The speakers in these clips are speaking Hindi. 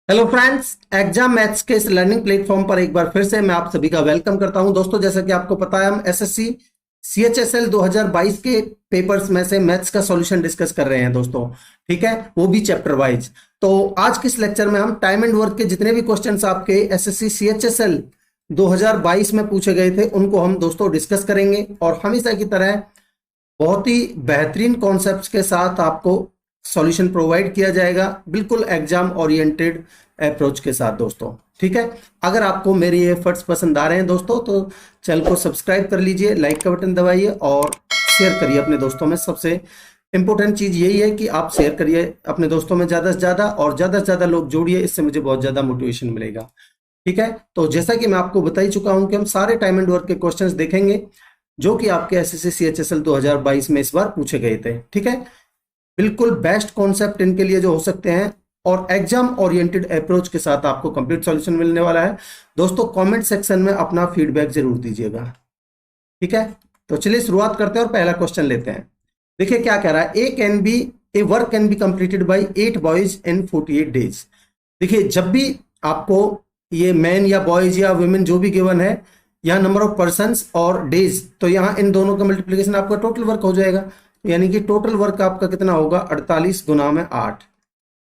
हेलो फ्रेंड्स, एग्जाम मैथ्स के इस लर्निंग प्लेटफॉर्म पर एक बार फिर से मैं आप सभी का वेलकम करता हूं। दोस्तों, जैसा कि आपको पता है, हम एसएससी सीएचएसएल 2022 के पेपर्स में से मैथ्स का सॉल्यूशन डिस्कस कर रहे हैं दोस्तों। ठीक है, वो भी चैप्टर वाइज। तो आज के इस लेक्चर में हम टाइम एंड वर्क के जितने भी क्वेश्चंस आपके एसएससी सीएचएसएल 2022 में पूछे गए थे उनको हम दोस्तों डिस्कस करेंगे, और हमेशा की तरह बहुत ही बेहतरीन कॉन्सेप्ट्स के साथ आपको सॉल्यूशन प्रोवाइड किया जाएगा, बिल्कुल एग्जाम ओरिएंटेड अप्रोच के साथ दोस्तों। ठीक है, अगर आपको मेरे ये एफर्ट्स पसंद आ रहे हैं दोस्तों तो चैनल को सब्सक्राइब कर लीजिए, लाइक का बटन दबाइए और शेयर करिए अपने दोस्तों में। सबसे इंपॉर्टेंट चीज यही है कि आप शेयर करिए अपने दोस्तों में ज्यादा से ज्यादा, और ज्यादा से ज्यादा लोग जोड़िए, इससे मुझे बहुत ज्यादा मोटिवेशन मिलेगा। ठीक है, तो जैसा कि मैं आपको बता ही चुका हूं कि हम सारे टाइम एंड वर्क के क्वेश्चंस देखेंगे जो कि आपके एसएससी सीएचएसएल 2022 में इस बार पूछे गए थे। ठीक है, बिल्कुल बेस्ट कॉन्सेप्ट इनके लिए जो हो सकते हैं, और एग्जाम ओरिएंटेड अप्रोच के साथ आपको कंप्लीट सॉल्यूशन मिलने वाला है दोस्तों। कमेंट सेक्शन में अपना फीडबैक जरूर दीजिएगा। ठीक है, तो चलिए शुरुआत करते हैं और पहला क्वेश्चन लेते हैं। देखिए क्या कह रहा है, a work can be completed by 8 boys in 48 days. देखिए, जब भी आपको ये मैन या बॉयज या वुमेन जो भी गिवन है, यहाँ नंबर ऑफ पर्सन्स और डेज, तो यहाँ इन दोनों का मल्टीप्लीकेशन आपका टोटल वर्क हो जाएगा। यानी कि टोटल वर्क आपका कितना होगा, 48 गुना में 8।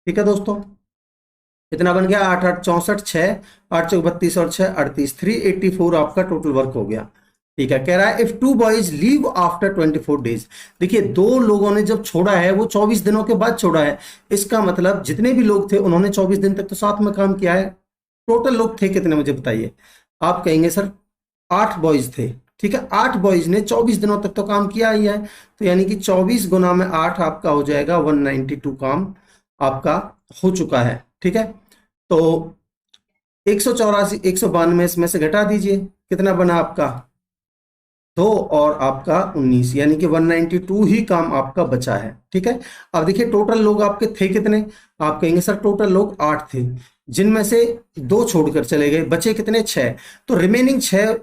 ठीक है दोस्तों, कितना बन गया, 8 8 64, 6 8 चौक 32 और 6 38, 384 आपका टोटल वर्क हो गया। ठीक है, कह रहा है if two boys leave after 24 days. देखिए, दो लोगों ने जब छोड़ा है वो 24 दिनों के बाद छोड़ा है। इसका मतलब जितने भी लोग थे उन्होंने 24 दिन तक तो साथ में काम किया है। टोटल लोग थे कितने, मुझे बताइए। आप कहेंगे सर 8 बॉयज थे। ठीक है, 8 बॉयज ने 24 दिनों तक तो काम किया ही है, तो यानी कि 24 गुना में 8 आपका हो जाएगा 192 काम आपका हो चुका है। ठीक है, तो 184 192 इसमें से घटा दीजिए, कितना बना आपका 2 और आपका 19, यानी कि 192 ही काम आपका बचा है। ठीक है, अब देखिए टोटल लोग आपके थे कितने। आप कहेंगे सर टोटल लोग 8 थे, जिनमें से 2 छोड़कर चले गए, बचे कितने, 6। तो रिमेनिंग 6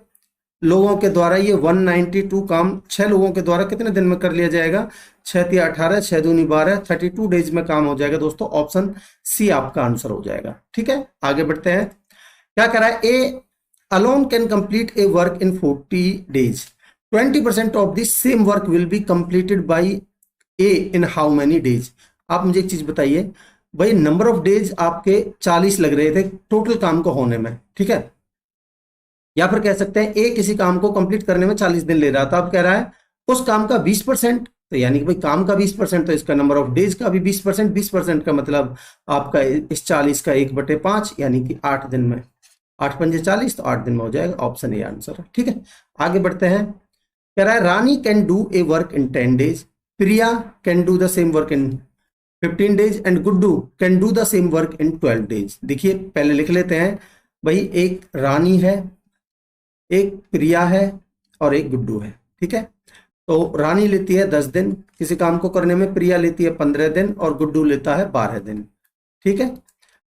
लोगों के द्वारा ये 192 काम 6 लोगों के द्वारा कितने दिन में कर लिया जाएगा, 6 तिया 18, 6 दूनी 12, 32 डेज में काम हो जाएगा दोस्तों। ऑप्शन सी आपका आंसर हो जाएगा। ठीक है, आगे बढ़ते हैं। क्या कह रहा है, A alone can complete a work in 40 days, 20% of this same work will be completed by A in how many days. आप मुझे एक चीज बताइए भाई, नंबर ऑफ डेज आपके 40 लग रहे थे टोटल काम को होने में। ठीक है, या फिर कह सकते हैं ए किसी काम को कंप्लीट करने में 40 दिन ले रहा था। अब कह रहा है उस काम का 20%, तो यानी कि भाई काम का 20%, तो इसका नंबर ऑफ डेज का भी 20%। 20% का मतलब आपका इस 40 का 1/5, यानी कि 8 दिन में। 8 पंजे 40, तो 8 दिन में हो जाएगा। ऑप्शन ए आंसर है। ठीक है, आगे बढ़ते हैं। कह रहा है Rani can do a work in 10 days, Priya can do the same work in 15 days and Guddu can do the same work in 12 days. देखिए पहले लिख लेते हैं भाई, एक रानी है, एक प्रिया है और एक गुड्डू है। ठीक है, तो रानी लेती है 10 दिन किसी काम को करने में, प्रिया लेती है 15 दिन और गुड्डू लेता है 12 दिन। ठीक है,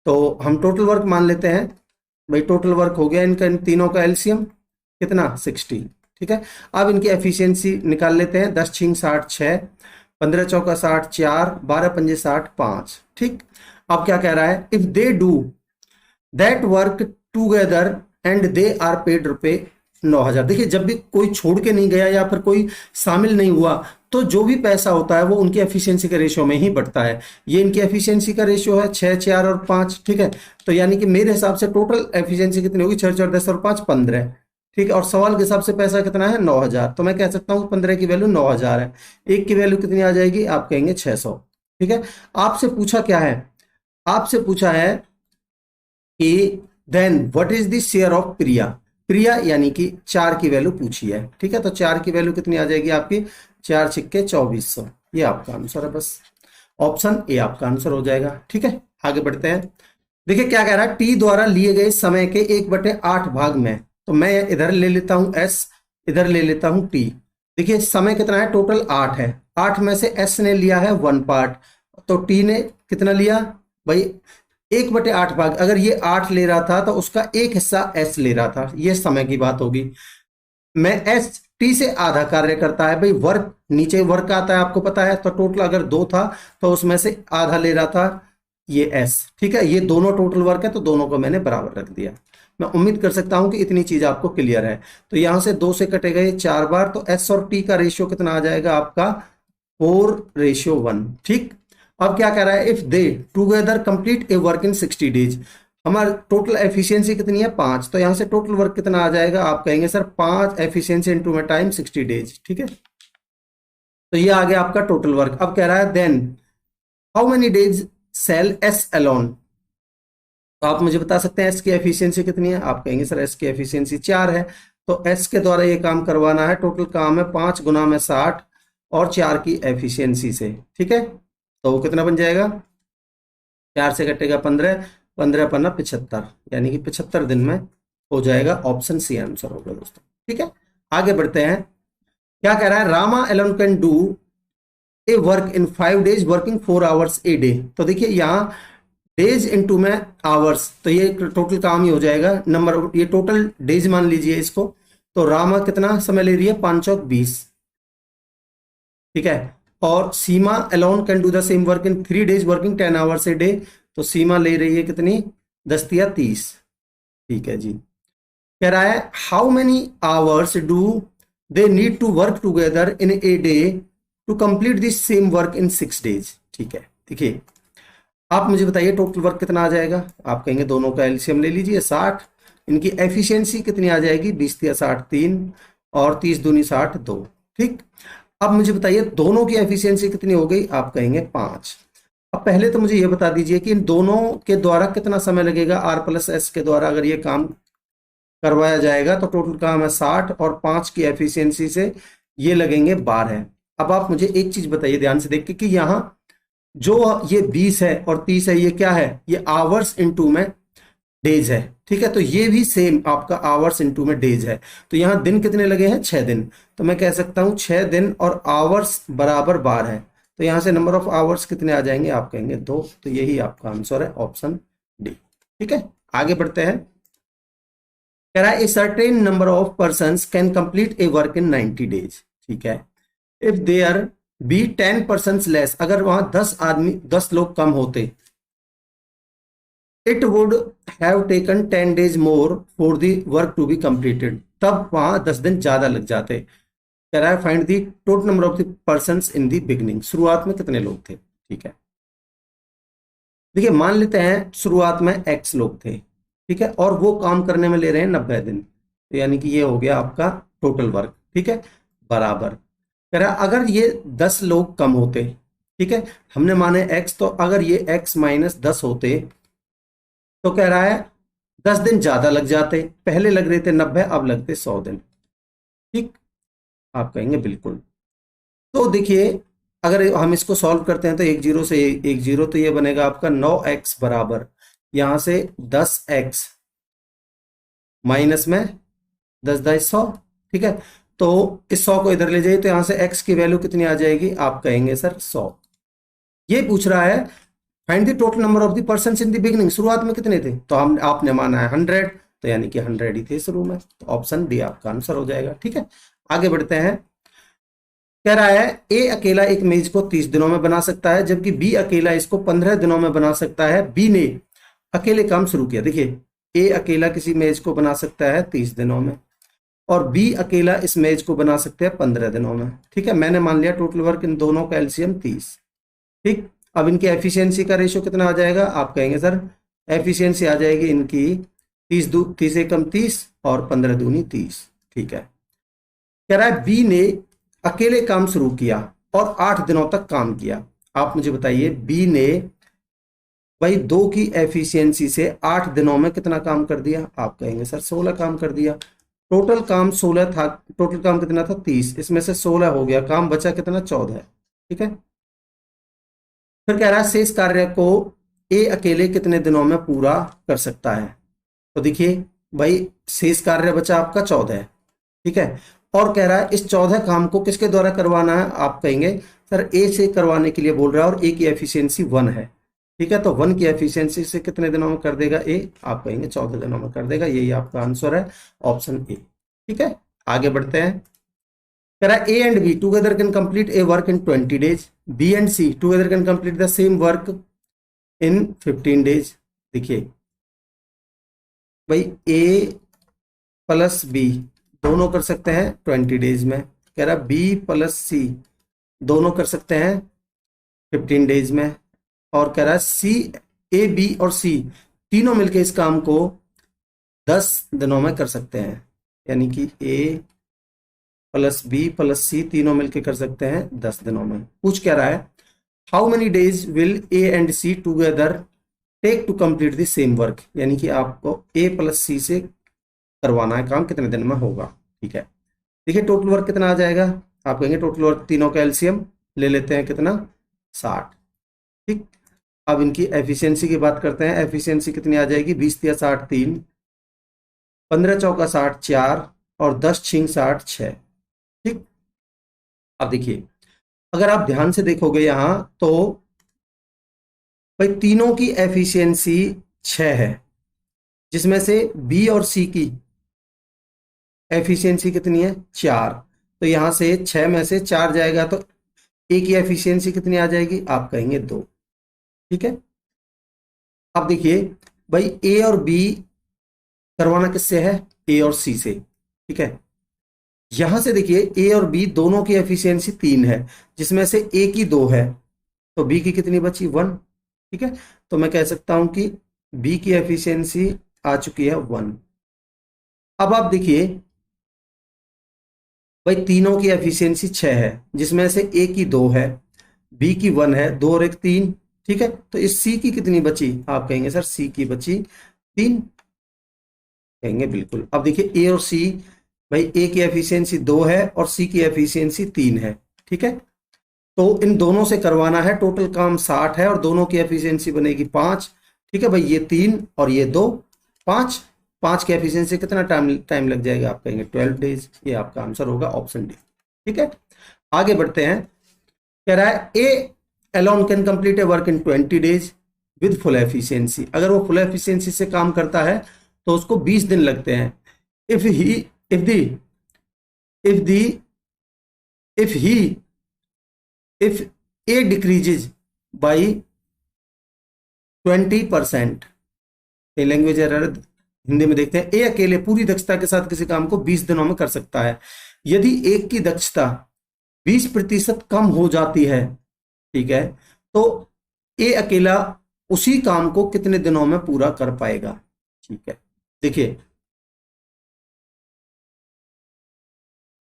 तो हम टोटल वर्क मान लेते हैं भाई। टोटल वर्क हो गया इनका, इन तीनों का एलसीएम कितना, 60। ठीक है, अब इनकी एफिशिएंसी निकाल लेते हैं। 10 छींग 60 6, 15 चौका 60 4, 12 पंजे 60 5। ठीक, अब क्या कह रहा है, if they do that work together and they are paid rupees 9,000। देखिए, जब भी कोई छोड़ के नहीं गया या फिर कोई शामिल नहीं हुआ, तो जो भी पैसा होता है वो उनकी एफिशिएंसी के रेशियो में ही बढ़ता है। ये इनकी एफिशिएंसी का रेशियो है 6 4 और 5। ठीक है, तो यानी कि मेरे हिसाब से टोटल एफिशिएंसी कितनी होगी, 6 4 10 और 5 15। ठीक है, और सवाल के हिसाब से पैसा कितना है, 9,000, तो मैं कह सकता हूँ 15 की वैल्यू 9,000 है। एक की वैल्यू कितनी आ जाएगी, आप कहेंगे 600। ठीक है, आपसे पूछा क्या है, आपसे पूछा है कि then what is the share of Priya. Priya यानी कि 4 की वैल्यू पूछी है। ठीक है, तो 4 की वैल्यू कितनी आ जाएगी आपकी, 4 छिक्के 2400। ये आपका आंसर है, बस ऑप्शन ए आपका आंसर हो जाएगा। ठीक है, आगे बढ़ते हैं। देखिए क्या कह रहा है, टी द्वारा लिए गए समय के 1/8 भाग में, तो मैं इधर ले लेता हूं एस, इधर ले लेता हूं टी। देखिए समय कितना है, टोटल 8 है। 8 में से एस ने लिया है 1 पार्ट, तो टी ने कितना लिया भाई, 1/8 भाग। अगर ये 8 ले रहा था तो उसका एक हिस्सा एस ले रहा था, ये समय की बात होगी। मैं एस टी से आधा कार्य करता है भाई, वर्क नीचे वर्क आता है आपको पता है, तो टोटल अगर 2 था तो उसमें से आधा ले रहा था ये एस, ठीक है। ये दोनों टोटल वर्क है तो दोनों को मैंने बराबर रख दिया। मैं उम्मीद कर सकता हूं कि इतनी चीज आपको क्लियर है। तो यहां से 2 से कटेगा ये 4 बार, तो एस और टी का रेशियो कितना आ जाएगा आपका 4:1। ठीक। अब क्या कह रहा है, if they together complete a work in 60 days. हमारा टोटल एफिशिएंसी कितनी है 5, तो यहां से टोटल वर्क कितना आ जाएगा, आप कहेंगे सर 5 एफिशिएंसी इनटू में टाइम 60 डेज। ठीक है, तो ये आ गया आपका टोटल वर्क। अब कह रहा है then how many days sell S alone. तो आप मुझे बता सकते हैं एस की एफिशिएंसी कितनी है, आप कहेंगे सर एस की एफिशिएंसी 4 है। तो एस के द्वारा ये काम करवाना है, टोटल काम है 5 गुना में 60 और 4 की एफिशिएंसी से। ठीक है, तो वो कितना बन जाएगा, 4 से कटेगा 15, 15 पन्ना 75, यानी कि 75 दिन में हो जाएगा। ऑप्शन सी आंसर होगा दोस्तों। ठीक है, आगे बढ़ते हैं। क्या कह रहा है, Rama alone can do a work in 5 days working 4 hours a day. तो देखिए यहाँ डेज इनटू में आवर्स, तो ये टोटल काम ही हो जाएगा। नंबर, ये टोटल डेज मान लीजिए इसको। तो रामा कितना समय ले रही है, 5 चौक 20। ठीक है, और Seema alone can do the same work in 3 days working 10 hours a day. तो सीमा ले रही है कितनी, 10 या 30। ठीक है जी, कह रहा है how many hours do they need to work together in a day to complete this same work in 6 days. ठीक है, देखिए आप मुझे बताइए टोटल वर्क कितना आ जाएगा। आप कहेंगे दोनों का एलसीएम ले लीजिए 60। इनकी एफिशिएंसी कितनी आ जाएगी, 20 या 60 3 और 30 दूनी 60 2। ठीक, अब मुझे बताइए दोनों की एफिशिएंसी कितनी हो गई, आप कहेंगे 5। अब पहले तो मुझे ये बता दीजिए कि इन दोनों के द्वारा कितना समय लगेगा, आर प्लस एस के द्वारा अगर ये काम करवाया जाएगा तो टोटल काम है 60 और 5 की एफिशिएंसी से ये लगेंगे 12। अब आप मुझे एक चीज बताइए ध्यान से देख के कि यहाँ जो ये 20 है और 30 है, ये क्या है, ये आवर्स इनटू में डेज है। ठीक है, तो ये भी सेम आपका आवर्स इनटू में डेज है। तो यहाँ दिन कितने लगे हैं, 6 दिन। तो मैं कह सकता हूं 6 दिन और आवर्स बराबर 12 है। तो यहां से नंबर ऑफ आवर्स कितने आ जाएंगे, आप कहेंगे 2। तो यही आपका आंसर है, ऑप्शन डी। ठीक है, आगे बढ़ते हैं। कह रहा है a certain number of person can complete a work in 90 days. ठीक है, इफ देयर बी 10% लेस, अगर वहां 10 आदमी 10 लोग कम होते, it would have taken 10 days more for the work to be completed. तब वहां 10 दिन ज्यादा लग जाते। कह रहा है find the total number of the persons in the beginning. शुरुआत में कितने लोग थे। ठीक है, देखिए मान लेते हैं शुरुआत में एक्स लोग थे। ठीक है, और वो काम करने में ले रहे हैं 90 दिन, तो यानी कि ये हो गया आपका टोटल वर्क। ठीक है, बराबर। कह रहा है अगर ये 10 लोग कम होते, ठीक है, हमने माने x, तो अगर ये x माइनस 10 होते तो कह रहा है 10 दिन ज्यादा लग जाते। पहले लग रहे थे 90, अब लगते 100 दिन। ठीक, आप कहेंगे बिल्कुल। तो देखिए अगर हम इसको सॉल्व करते हैं तो 1 0 से 1 0, तो ये बनेगा आपका 9x बराबर यहां से 10x माइनस में 10 10 100। ठीक है, तो इस 100 को इधर ले जाइए, तो यहां से x की वैल्यू कितनी आ जाएगी, आप कहेंगे सर 100। ये पूछ रहा है find the total number of the persons in the beginning. शुरुआत में कितने थे, तो हम आपने माना है 100, तो यानी कि 100 ही थे शुरू में। तो ऑप्शन डी आपका आंसर हो जाएगा। ठीक है, आगे बढ़ते हैं। कह रहा है ए अकेला एक मेज को 30 दिनों में बना सकता है, जबकि बी अकेला इसको 15 दिनों में बना सकता है। बी ने अकेले काम शुरू किया। देखिए ए अकेला किसी मेज को बना सकता है 30 दिनों में, और बी अकेला इस मेज को बना सकते हैं 15 दिनों में। ठीक है, मैंने मान लिया टोटल वर्क इन दोनों का एलसीएम 30। ठीक, अब इनकी एफिशिएंसी का रेशियो कितना आ जाएगा, आप कहेंगे सर एफिशिएंसी आ जाएगी इनकी 30 एकम 30 और 15 दूनी 30। ठीक है, कह रहा है बी ने अकेले काम शुरू किया और 8 दिनों तक काम किया। आप मुझे बताइए बी ने भाई 2 की एफिशिएंसी से 8 दिनों में कितना काम कर दिया, आप कहेंगे सर 16 काम कर दिया। टोटल काम 16 था, टोटल काम कितना था 30, इसमें से 16 हो गया, काम बचा कितना 14। ठीक है, फिर कह रहा है शेष कार्य को ए अकेले कितने दिनों में पूरा कर सकता है। तो देखिए भाई शेष कार्य बचा आपका 14। ठीक है, और कह रहा है इस 14 काम को किसके द्वारा करवाना है, आप कहेंगे सर ए से करवाने के लिए बोल रहा है, और ए की एफिशिएंसी 1 है। ठीक है, तो 1 की एफिशिएंसी से कितने दिनों में कर देगा ए, आप कहेंगे 14 दिनों में कर देगा। यही आपका आंसर है, ऑप्शन ए। ठीक है, आगे बढ़ते हैं। कह रहा है A and B together can complete a work in 20 days, B and C together can complete the same work in 15 days. देखिए भाई ए प्लस बी दोनों कर सकते हैं 20 डेज में, कह रहा बी प्लस सी दोनों कर सकते हैं 15 डेज में, और कह रहा है सी, ए बी और सी तीनों मिलके इस काम को 10 दिनों में कर सकते हैं। यानी कि ए प्लस बी प्लस सी तीनों मिलके कर सकते हैं 10 दिनों में। पूछ क्या रहा है, how many days will A and C together take to complete the same work. यानी कि आपको ए प्लस सी से करवाना है काम, कितने दिन में होगा। ठीक है, देखिए टोटल वर्क कितना आ जाएगा, आप कहेंगे टोटल वर्क तीनों का एलसीएम ले लेते हैं, कितना 60। ठीक, अब इनकी एफिशिएंसी की बात करते हैं। एफिशिएंसी कितनी आ जाएगी, 20 तिया 60 3, 15 चौका 60 4 और 10 छिंग 60 6। ठीक, अब देखिए अगर आप ध्यान से देखोगे यहां तो भाई तीनों की एफिशिएंसी 6 है, जिसमें से बी और सी की एफिशिएंसी कितनी है 4। तो यहां से 6 में से 4 जाएगा तो ए की एफिशिएंसी कितनी आ जाएगी, आप कहेंगे 2। ठीक है, अब देखिए भाई ए और बी करवाना किससे है, ए और सी से। ठीक है, यहां से देखिए ए और बी दोनों की एफिशिएंसी 3 है, जिसमें से ए की 2 है, तो बी की कितनी बची 1। ठीक है, तो मैं कह सकता हूं कि बी की एफिशिएंसी आ चुकी है 1। अब आप देखिए भाई तीनों की एफिशिएंसी 6 है, जिसमें से ए की 2 है, बी की 1 है, 2 और 1 3। ठीक है, तो इस सी की कितनी बची, आप कहेंगे सर सी की बची 3, कहेंगे बिल्कुल। अब देखिए ए और सी, भाई ए की एफिशिएंसी 2 है और सी की एफिशिएंसी 3 है। ठीक है, तो इन दोनों से करवाना है, टोटल काम 60 है और दोनों की एफिशिएंसी बनेगी 5। ठीक है भाई, ये 3 और ये 2 5, 5 की एफिशिएंसी कितना टाइम लग जाएगा, आप कहेंगे 12 डेज। ये आपका आंसर होगा ऑप्शन डी। ठीक है, आगे बढ़ते हैं। कह रहा है A alone can complete a work in 20 days with full efficiency. अगर वो फुल एफिशिएंसी से काम करता है तो उसको 20 दिन लगते हैं। If he if the if the if he if A decreases by 20%। Language error Hindi में देखते हैं, ए अकेले पूरी दक्षता के साथ किसी काम को 20 दिनों में कर सकता है। यदि एक की दक्षता 20% कम हो जाती है, ठीक है, तो ए अकेला उसी काम को कितने दिनों में पूरा कर पाएगा। ठीक है, देखिए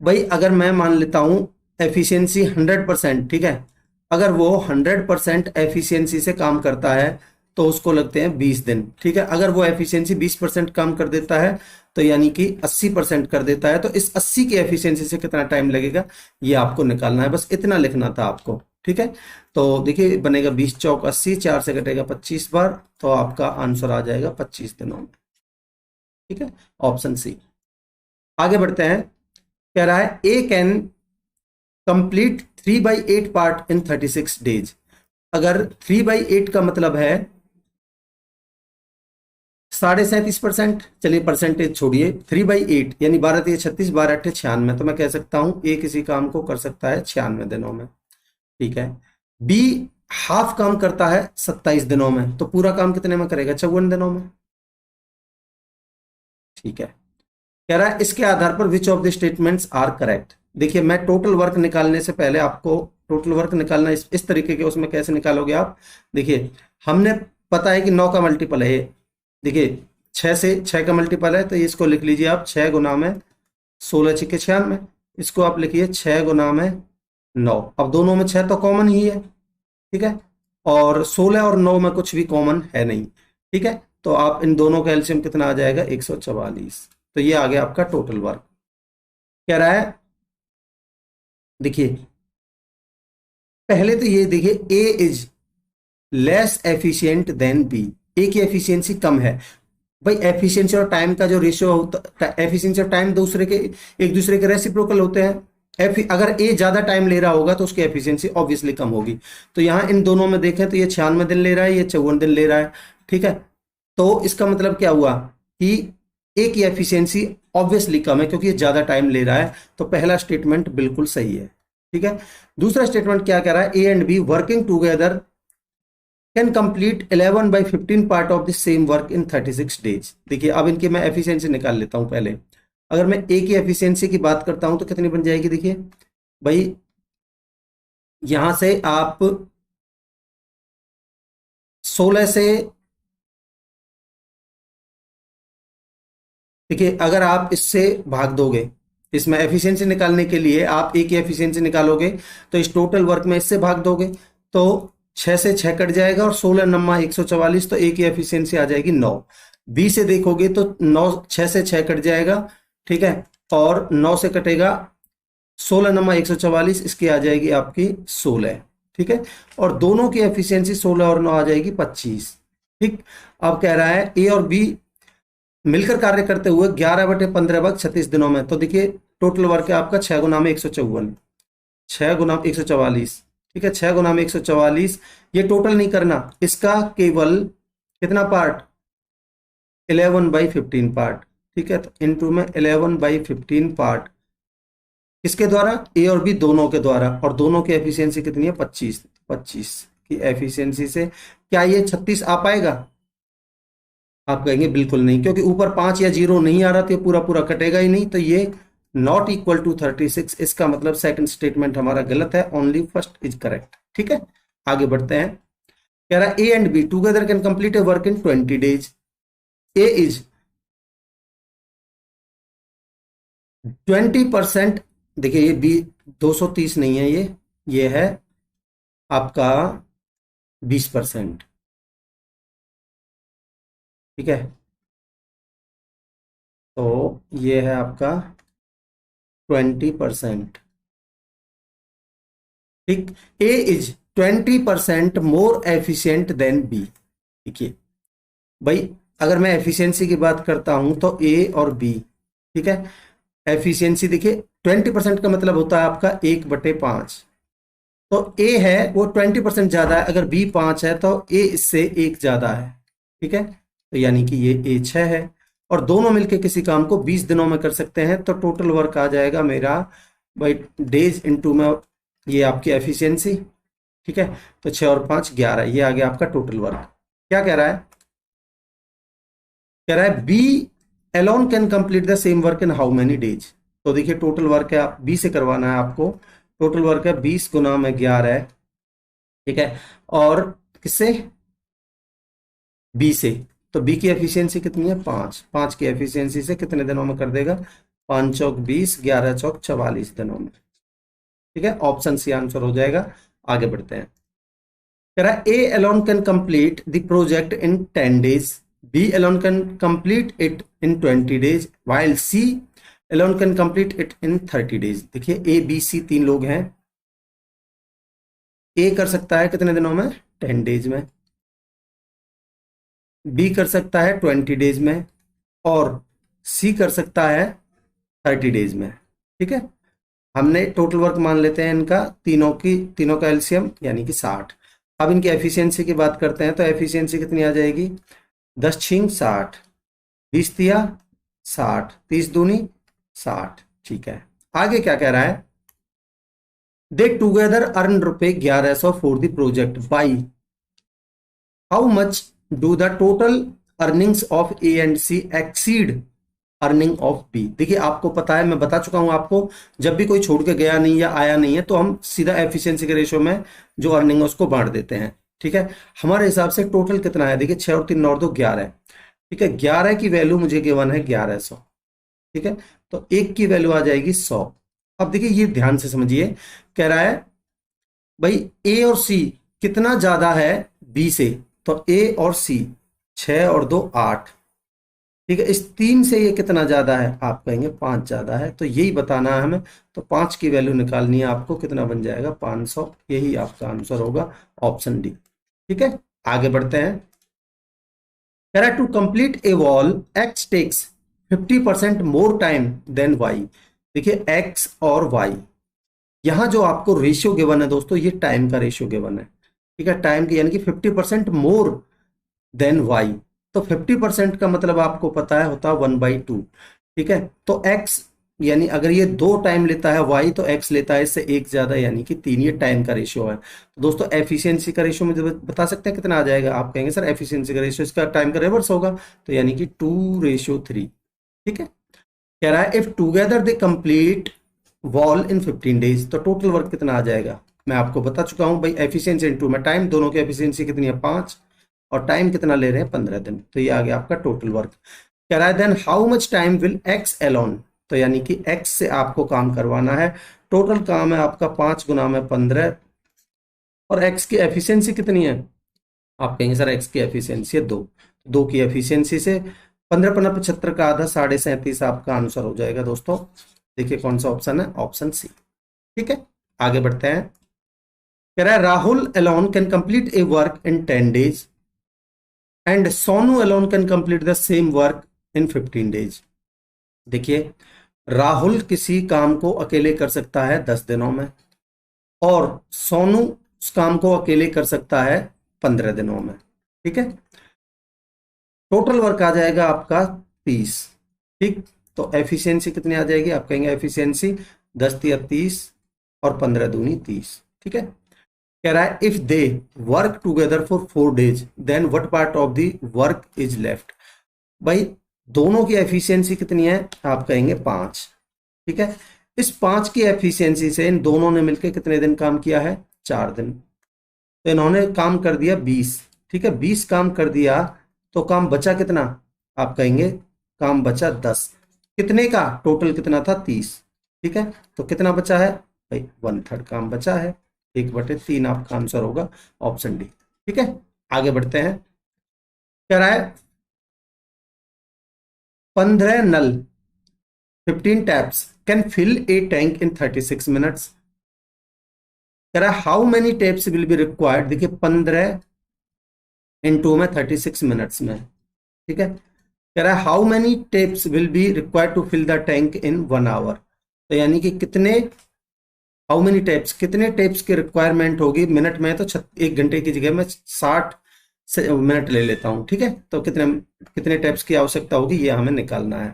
भाई अगर मैं मान लेता हूं एफिशिएंसी 100%, ठीक है, अगर वो 100% एफिशिएंसी से काम करता है तो उसको लगते हैं 20 दिन। ठीक है, अगर वो एफिशिएंसी 20% कम कर देता है तो यानी कि 80% कर देता है, तो इस 80 की एफिशिएंसी से कितना टाइम लगेगा ये आपको निकालना है, बस इतना लिखना था आपको। ठीक है, तो देखिए बनेगा 20 चौक 80, 4 से कटेगा 25 बार, तो आपका आंसर आ जाएगा 25 दिनों में। ठीक है, ऑप्शन सी। आगे बढ़ते हैं। कह रहा है A can complete 3/8 part in 36 days. अगर 3/8 का मतलब है 37.5%, चलिए परसेंटेज छोड़िए, 3/8 यानी 12 तिया 36, 12 अट्ठे 96, तो मैं कह सकता हूं ए किसी काम को कर सकता है 96 दिनों में। ठीक है, बी हाफ काम करता है 27 दिनों में, तो पूरा काम कितने में करेगा, 54 दिनों में। ठीक है, कह रहा है इसके आधार पर which of the statements are correct. देखिए मैं टोटल वर्क निकालने से पहले आपको टोटल वर्क निकालना इस तरीके के, उसमें कैसे निकालोगे आप, देखिए हमने पता है कि 9 का मल्टीपल है, देखिए 6 से 6 का मल्टीपल है, तो इसको लिख लीजिए आप 6 गुना में 16 छिके 96, इसको आप लिखिए 6 गुना में 9। अब दोनों में 6 तो कॉमन ही है, ठीक है, और 16 और 9 में कुछ भी कॉमन है नहीं। ठीक है, तो आप इन दोनों का एलसीएम कितना आ जाएगा 144। तो ये आ गया आपका टोटल वर्क। कह रहा है देखिए पहले तो ये देखिए A is less efficient than B, A की एफिशिएंसी कम है। भाई एफिशिएंसी और टाइम का जो रेशियो होता, एफिशिएंसी और टाइम दूसरे के एक दूसरे के रेसिप्रोकल होते हैं। अगर ए ज्यादा टाइम ले रहा होगा तो उसकी एफिशिएंसी ऑब्वियसली कम होगी। तो यहां इन दोनों में देखें तो ये 96 दिन ले रहा है, ये 54 दिन ले रहा है। ठीक है, तो इसका मतलब क्या हुआ कि ए की एफिशिएंसी ऑब्वियसली कम है क्योंकि ये ज्यादा टाइम ले रहा है, तो पहला स्टेटमेंट बिल्कुल सही है। ठीक है, दूसरा स्टेटमेंट क्या कह रहा है, A and be working together can complete 11/15 part of the same work in 36 days. देखिए अब इनकी मैं एफिशिएंसी निकाल लेता हूं पहले। अगर मैं ए की एफिशिएंसी की बात करता हूं तो कितनी बन जाएगी, देखिए भाई यहां से आप 16 से, देखिए अगर आप इससे भाग दोगे, इसमें एफिशिएंसी निकालने के लिए आप ए की एफिशिएंसी निकालोगे तो इस टोटल वर्क में इससे भाग दोगे तो 6 से 6 कट जाएगा और 16 नम्मा 144, तो ए की एफिशिएंसी आ जाएगी 9। बी से देखोगे तो 9, 6 से 6 कट जाएगा, ठीक है, और 9 से कटेगा 16 नम्मा 144, इसकी आ जाएगी आपकी 16, ठीक है, और दोनों की एफिशिएंसी 16 और 9 आ जाएगी 25। ठीक, अब कह रहा है ए और बी मिलकर कार्य करते हुए 11/15 भाग 36 दिनों में, तो देखिए टोटल वर्क है आपका 6 गुना में 154, 6 गुना 144, ठीक है, 6 गुना में 144। ये टोटल नहीं करना, इसका केवल कितना पार्ट, 11/15 पार्ट, ठीक है, तो इनटू में 11/15 पार्ट किसके द्वारा, ए और बी दोनों के द्वारा, और दोनों की एफिशिएंसी कितनी है 25, 25 की एफिशिएंसी से क्या ये 36 आ पाएगा? आप कहेंगे बिल्कुल नहीं, क्योंकि ऊपर 5 या 0 नहीं आ रहा तो ये पूरा पूरा कटेगा ही नहीं, तो ये नॉट इक्वल टू 36, इसका मतलब सेकंड स्टेटमेंट हमारा गलत है, ओनली फर्स्ट इज करेक्ट। ठीक है, आगे बढ़ते हैं। कह रहा है A and B together can complete a work in 20 days. A is 20%, देखिए ये बी 230 नहीं है, ये है आपका 20%, ठीक है, तो ये है आपका 20%। ठीक, A is 20% more efficient than B. देखिए भाई अगर मैं एफिशिएंसी की बात करता हूं तो ए और बी, ठीक है, एफिशिएंसी देखिए 20% का मतलब होता है आपका 1/5, तो ए है वो 20% ज्यादा है, अगर बी 5 है तो ए इससे 1 ज्यादा है, ठीक है, तो यानी कि ये ए 6 है, और दोनों मिलके किसी काम को 20 दिनों में कर सकते हैं, तो टोटल वर्क आ जाएगा मेरा भाई डेज इनटू में ये आपकी एफिशिएंसी, ठीक है, तो 6 और 5 11, ये आ गया आपका टोटल वर्क। क्या कह रहा है, कह रहा है B alone can complete the same work in how many days. तो देखिए टोटल वर्क है, आप बी से करवाना है आपको, टोटल वर्क है 20 गुना में 11 है, ठीक है, और किससे, बी से, तो बी की एफिशिएंसी कितनी है 5, 5 की एफिशिएंसी से कितने दिनों में कर देगा, 5 चौक 20, 11 चौक 44 दिनों में, ठीक है, ऑप्शन सी आंसर हो जाएगा। आगे बढ़ते हैं। कह रहा है A alone can complete the project in 10 days, B alone can complete it in 20 days, while C alone can complete it in 30 days. देखिए ए बी सी 3 लोग हैं, ए कर सकता है कितने दिनों में, 10 डेज में, बी कर सकता है 20 डेज में, और सी कर सकता है 30 डेज में, ठीक है, हमने टोटल वर्क मान लेते हैं इनका, तीनों का एलसीएम यानी कि 60। अब इनकी एफिशिएंसी की बात करते हैं तो एफिशिएंसी कितनी आ जाएगी, 10 छिंग 60, 20 तिया 60, 30 दूनी 60, ठीक है। आगे क्या कह रहा है, दे together earn rupees 1100 for the project by how much do the total earnings of A and C exceed earning of B. देखिए आपको पता है, मैं बता चुका हूं आपको, जब भी कोई छोड़ के गया नहीं या आया नहीं है तो हम सीधा एफिशिएंसी के रेशियो में जो अर्निंग है उसको बांट देते हैं, ठीक है। हमारे हिसाब से टोटल कितना है, देखिए 6 और 3 और 2 11, ठीक है, 11 की वैल्यू मुझे गिवन है 1100, ठीक है, तो एक की वैल्यू आ जाएगी 100। अब देखिए ये ध्यान से समझिए, कह रहा है भाई ए और सी कितना ज्यादा है बी से, तो ए और सी 6 और 2 8, ठीक है, इस 3 से ये कितना ज्यादा है, आप कहेंगे 5 ज्यादा है, तो यही बताना है हमें, तो 5 की वैल्यू निकालनी है आपको, कितना बन जाएगा 500, यही आपका आंसर होगा, ऑप्शन डी। ठीक है, आगे बढ़ते हैं। कह रहा है to complete a wall X takes 50% more time than Y. देखिए एक्स और वाई, यहां जो आपको रेशियो गिवन है दोस्तों, ये टाइम का रेशियो गिवन है, ठीक है, टाइम की यानी कि 50% मोर देन वाई, तो 50% का मतलब आपको पता है होता है 1/2, ठीक है, तो x यानी अगर ये 2 टाइम लेता है y तो x लेता है इससे 1 ज्यादा यानी कि 3, ये टाइम का रेशियो है। तो दोस्तों एफिशिएंसी का रेशियो मुझे बता सकते हैं कितना आ जाएगा? आप कहेंगे सर एफिशिएंसी का रेशियो इसका टाइम का रिवर्स होगा, तो यानी कि 2:3। ठीक है, कह रहा है if together they complete wall in 15 days, तो टोटल वर्क कितना आ जाएगा? मैं आपको बता चुका हूं भाई, एफिशिएंसी इनटू में टाइम, दोनों की एफिशिएंसी कितनी है 5, और टाइम कितना ले रहे हैं 15 दिन, तो ये आ गया आपका टोटल वर्क। कह रहा है then how much time will X alone, तो यानी कि एक्स से आपको काम करवाना है, टोटल काम है आपका 5 गुना में 15, और एक्स की एफिशिएंसी कितनी है? आप कहेंगे सर एक्स की एफिशिएंसी है 2, 2 की एफिशिएंसी से 15×75 का आधा 37.5 आपका आंसर हो जाएगा दोस्तों। देखिए कौन सा ऑप्शन है, ऑप्शन सी। ठीक है, आगे बढ़ते हैं। कह रहा है Rahul alone can complete a work in 10 days and Sonu alone can complete the same work in 15 days. देखिए राहुल किसी काम को अकेले कर सकता है 10 दिनों में, और सोनू उस काम को अकेले कर सकता है 15 दिनों में। ठीक है, टोटल वर्क आ जाएगा आपका 30। ठीक, तो एफिशिएंसी कितनी आ जाएगी? आप कहेंगे एफिशिएंसी 10 × 30 और 15 दूनी 30। ठीक है, कह रहा है if they work together for 4 days then what part of the work is left. भाई दोनों की एफिशिएंसी कितनी है? आप कहेंगे 5। ठीक है, इस 5 की एफिशिएंसी से इन दोनों ने मिलकर कितने दिन काम किया है? 4 दिन। तो इन्होंने काम कर दिया 20। ठीक है, 20 काम कर दिया, तो काम बचा कितना? आप कहेंगे काम बचा 10। कितने का? टोटल कितना था? 30। ठीक है, तो कितना बचा है भाई? 1/3 काम बचा है, 1/3 आपका आंसर होगा ऑप्शन डी। ठीक है, आगे बढ़ते हैं। कह रहा है 15 नल 15 taps can fill a tank in 36 minutes. कह रहा है how many taps will be required. देखिए 15 × में 36 मिनट्स में। ठीक है, कह रहा है how many taps will be required to fill the tank in 1 hour. तो यानी कि कितने, हाउ मेनी टेप्स, कितने टेप्स की रिक्वायरमेंट होगी मिनट में? तो 1 घंटे की जगह मैं 60 मिनट ले लेता हूं। ठीक है, तो कितने कितने टेप्स की आवश्यकता होगी ये हमें निकालना है।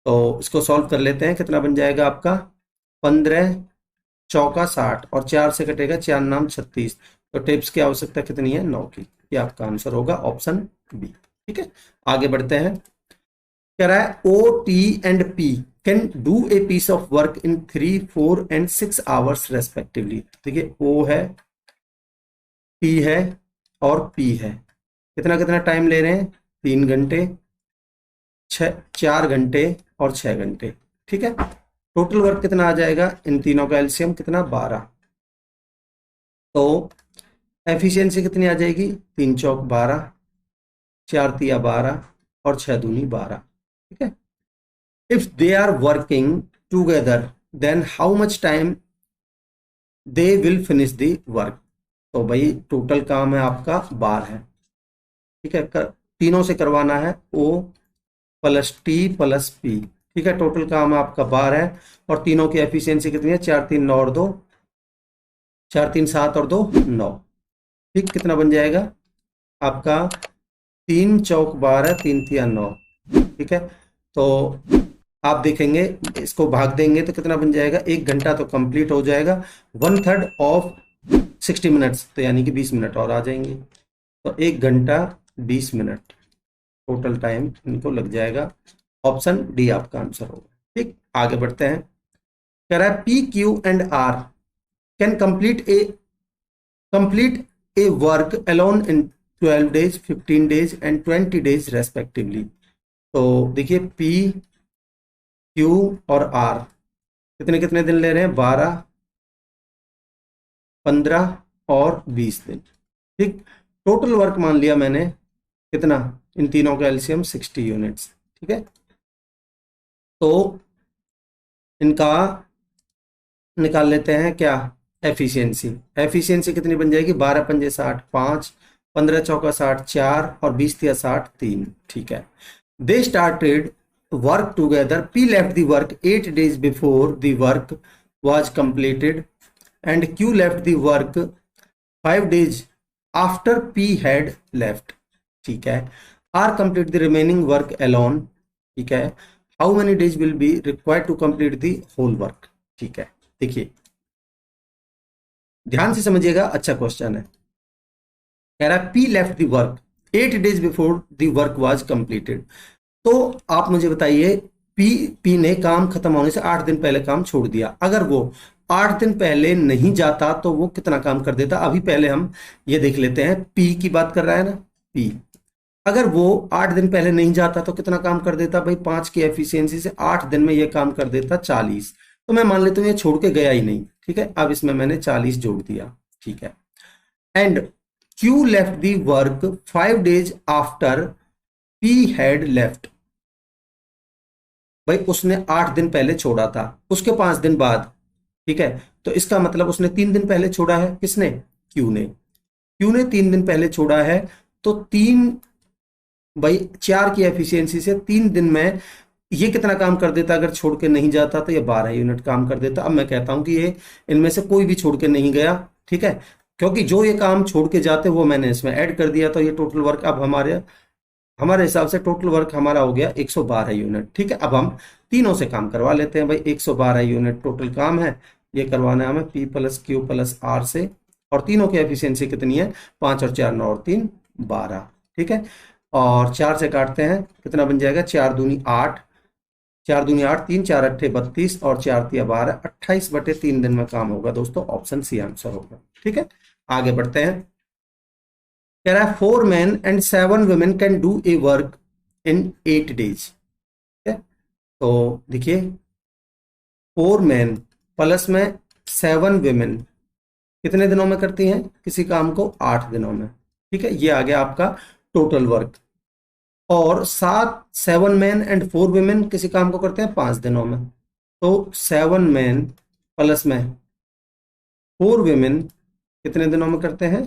तो इसको सॉल्व कर लेते हैं। कितना बन जाएगा आपका? 15 चौका 60 और 4 से कटेगा 4 नाम 36, तो टेप्स की आवश्यकता कितनी है? 9 की। ये आपका आंसर होगा ऑप्शन बी। ठीक है, आगे बढ़ते हैं। कह रहा है O T and P can do a piece of work in 3, 4 and 6 hours respectively. देखिए ओ है, टी है और पी है, कितना कितना टाइम ले रहे हैं? 3 घंटे, 4 घंटे और 6 घंटे। ठीक है, टोटल वर्क कितना आ जाएगा? इन तीनों का एलसीएम कितना? 12। तो एफिशिएंसी कितनी आ जाएगी? 3 चौक 12, 4 तिया 12 और 6 दूनी 12। ठीक है, if they are working together then how much time they will finish the work. तो भाई टोटल काम है आपका 12 है। ठीक है, तीनों से करवाना है O plus T plus P. ठीक है, टोटल काम है आपका 12 है, और तीनों की एफिशिएंसी कितनी है? 4 3 9 और 2, 4 3 7 और 2 9। ठीक, कितना बन जाएगा आपका? 3 चौक 12, 3 तिया 9। ठीक है, तो आप देखेंगे इसको भाग देंगे तो कितना बन जाएगा? 1 घंटा तो कंप्लीट हो जाएगा, 1/3 ऑफ 60 मिनट्स, तो यानी कि 20 मिनट और आ जाएंगे। तो 1 घंटा 20 मिनट टोटल टाइम इनको लग जाएगा। ऑप्शन डी आपका आंसर होगा। ठीक, आगे बढ़ते हैं। कह रहा है P Q and R can complete a work alone in 12 days, 15 days and 20 days respectively. तो देखिए पी क्यू और आर कितने कितने दिन ले रहे हैं? 12, 15 और 20 दिन। ठीक, टोटल वर्क मान लिया मैंने कितना? इन तीनों का एलसीएम 60 यूनिट्स। ठीक है, तो इनका निकाल लेते हैं क्या? एफिशिएंसी। एफिशिएंसी कितनी बन जाएगी? 12 पंजे 60 5, 15 चौका 60 4 और 20 तिया 60 3। ठीक है, they started work together, P left the work 8 days before the work was completed and Q left the work 5 days after P had left. ठीक है, R complete the remaining work alone. ठीक है, how many days will be required to complete the whole work. ठीक है, देखिए ध्यान से समझिएगा, अच्छा क्वेश्चन है। कह रहा है P left the work 8 days before the work was completed. तो आप मुझे बताइए, पी ने काम खत्म होने से 8 दिन पहले काम छोड़ दिया। अगर वो 8 दिन पहले नहीं जाता तो वो कितना काम कर देता। अभी पहले हम ये देख लेते हैं, पी की बात कर रहा है ना, पी अगर वो 8 दिन पहले नहीं जाता तो कितना काम कर देता भाई, 5 की एफिशिएंसी से 8 दिन में ये काम कर देता 40। तो मैं मान लेता हूँ ये छोड़ के गया ही नहीं। ठीक है, अब इसमें मैंने 40 जोड़ दिया। ठीक है, and Q left the work 5 days after P had left. भाई उसने 8 दिन पहले छोड़ा था, उसके 5 दिन बाद। ठीक है, तो इसका मतलब उसने 3 दिन पहले छोड़ा है। किसने? क्यू ने 3 दिन पहले छोड़ा है। तो तीन, भाई 4 की एफिशिएंसी से 3 दिन में ये कितना काम कर देता। अगर छोड़ के नहीं जाता तो ये 12 यूनिट काम कर देता। अब मैं कहता हूं कि ये इनमें से कोई भी छोड़ के नहीं गया। ठीक है, क्योंकि जो ये काम छोड़ के जाते वो मैंने इसमें ऐड कर दिया। तो ये टोटल वर्क अब हमारे हमारे हिसाब से टोटल वर्क हमारा हो गया 112 यूनिट। ठीक है, अब हम तीनों से काम करवा लेते हैं। भाई 112 यूनिट टोटल काम है, ये करवाना है हमें P plus Q plus R से। और तीनों की एफिशिएंसी कितनी है? 5 और 4 9 और 3 12। ठीक है, और 4 से काटते हैं, कितना बन जाएगा? 4 दूनी 8, 4 दूनी 8, 3 4 अट्ठे 32 और 4 तिया 12, 28/3 दिन में काम होगा दोस्तों। ऑप्शन सी आंसर होगा। ठीक है, आगे बढ़ते हैं। कह रहा है 4 men and 7 women can do a work in 8 days। ठीक है, तो देखिए 4 men प्लस में 7 women कितने दिनों में करती हैं किसी काम को? 8 दिनों में। ठीक है, ये आ गया आपका टोटल वर्क। और 7 men एंड 4 women किसी काम को करते हैं 5 दिनों में। तो 7 men प्लस में 4 women कितने दिनों में करते हैं?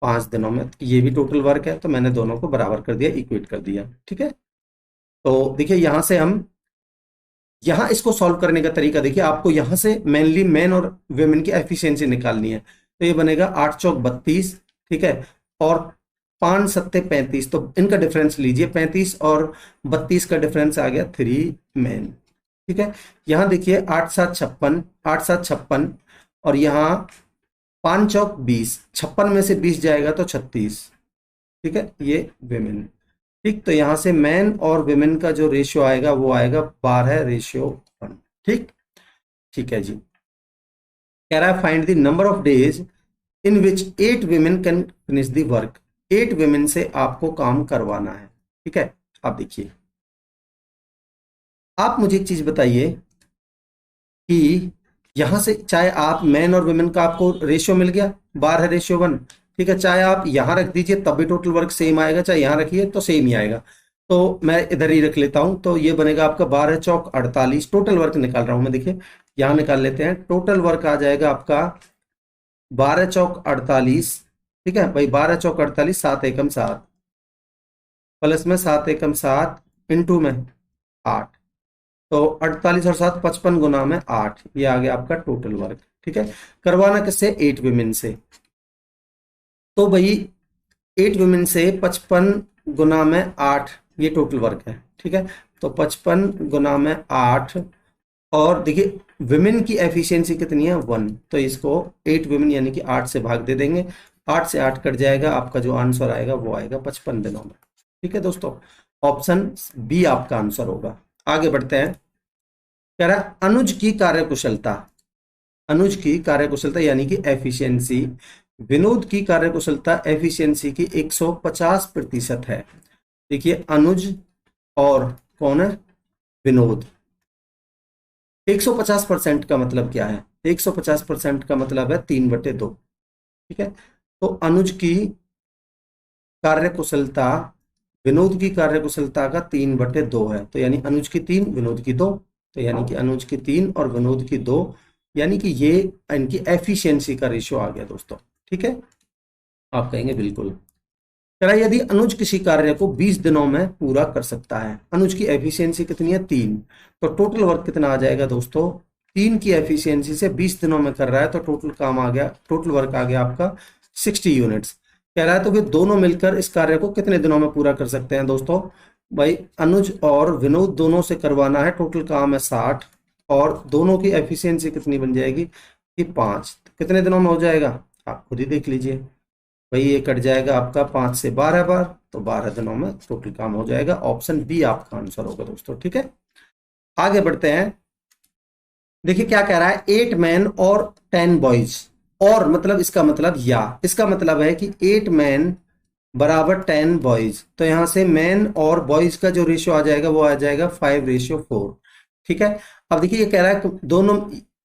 5 दिनों में। ये भी टोटल वर्क है, तो मैंने दोनों को बराबर कर दिया, इक्वेट कर दिया। ठीक है, तो देखिए यहां से हम यहां इसको सॉल्व करने का तरीका देखिए। आपको यहां से मेनली मैन और वेमेन की एफिशिएंसी निकालनी है। तो ये बनेगा 8 चौक 32। ठीक है, और 5 सत्ते 35, तो इनका डिफरेंस लीजिए। 35 और 32 का डिफरेंस आ गया 3 मैन। ठीक है, यहां देखिए 8 7 56, 8 7 56, और यहाँ 5 चौक 20, 56 में से 20 जाएगा तो 36। ठीक है, ये वेमेन। ठीक, तो यहां से मैन और वेमेन का जो रेशियो आएगा वो आएगा 12:1। ठीक, ठीक है जी। कह रहा है find the number of days in which 8 women can finish the work. 8 women से आपको काम करवाना है। ठीक है, आप देखिए, आप मुझे एक चीज बताइए कि यहां से चाहे आप मैन और वुमेन का आपको रेशियो मिल गया 12:1। ठीक है, चाहे आप यहां रख दीजिए तब भी टोटल वर्क सेम आएगा, चाहे यहां रखिए तो सेम ही आएगा। तो मैं इधर ही रख लेता हूं, तो ये बनेगा आपका 12 चौक 48। टोटल वर्क निकाल रहा हूं मैं, देखिए यहां निकाल लेते हैं। टोटल वर्क आ जाएगा आपका 12 चौक 48। ठीक है भाई, 12 चौक 48, 7 एकम 7 प्लस में 7 एकम 7 इंटू में 8, तो 48 और 7 55 गुना में 8, ये आ गया आपका टोटल वर्क। ठीक है, करवाना किससे? 8 women से। तो भाई 8 women से 55 गुना में 8, ये टोटल वर्क है। ठीक है, तो 55 गुना में 8, और देखिए विमेन की एफिशिएंसी कितनी है? 1, तो इसको 8 women यानी कि 8 से भाग दे देंगे। 8 से 8 कट जाएगा, आपका जो आंसर आएगा वो आएगा 55 दिनों में। ठीक है दोस्तों, ऑप्शन बी आपका आंसर होगा। आगे बढ़ते हैं। कह रहा है अनुज की कार्यकुशलता, अनुज की कार्यकुशलता यानी कि एफिशिएंसी विनोद की कार्यकुशलता एफिशिएंसी की 150% है। देखिए अनुज और कौन है? विनोद। 150% का मतलब क्या है? 150% का मतलब है 3/2। ठीक है, तो अनुज की कार्यकुशलता विनोद की कार्यकुशलता का 3/2 है। तो यानी अनुज की 3, विनोद की 2, तो यानी कि अनुज की 3 और विनोद की 2, यानी कि ये इनकी एफिशिएंसी का रेशियो आ गया दोस्तों। ठीक है, आप कहेंगे बिल्कुल। कह रहा है यदि अनुज किसी कार्य को 20 दिनों में पूरा कर सकता है, अनुज की एफिशिएंसी कितनी है? 3, तो टोटल वर्क कितना आ जाएगा दोस्तों? 3 की एफिशिएंसी से 20 दिनों में कर रहा है, तो टोटल काम आ गया, टोटल वर्क आ गया आपका 60 यूनिट्स। कह रहा है तो फिर दोनों मिलकर इस कार्य को कितने दिनों में पूरा कर सकते हैं दोस्तों? भाई अनुज और विनोद दोनों से करवाना है, टोटल काम है 60, और दोनों की एफिशिएंसी कितनी बन जाएगी कि 5। कितने दिनों में हो जाएगा आप खुद ही देख लीजिए। भाई ये कट जाएगा आपका 5 से 12 बार, तो 12 दिनों में टोटल काम हो जाएगा। ऑप्शन बी आपका आंसर होगा दोस्तों। ठीक है, आगे बढ़ते हैं। देखिए क्या कह रहा है, 8 मैन और 10 बॉयज, और मतलब इसका मतलब, या इसका मतलब है कि 8 मैन बराबर 10 बॉयज, तो यहां से मैन और बॉयज का जो रेशियो आ जाएगा वो आ जाएगा 5:4। ठीक है, अब देखिए ये कह रहा है कि दोनों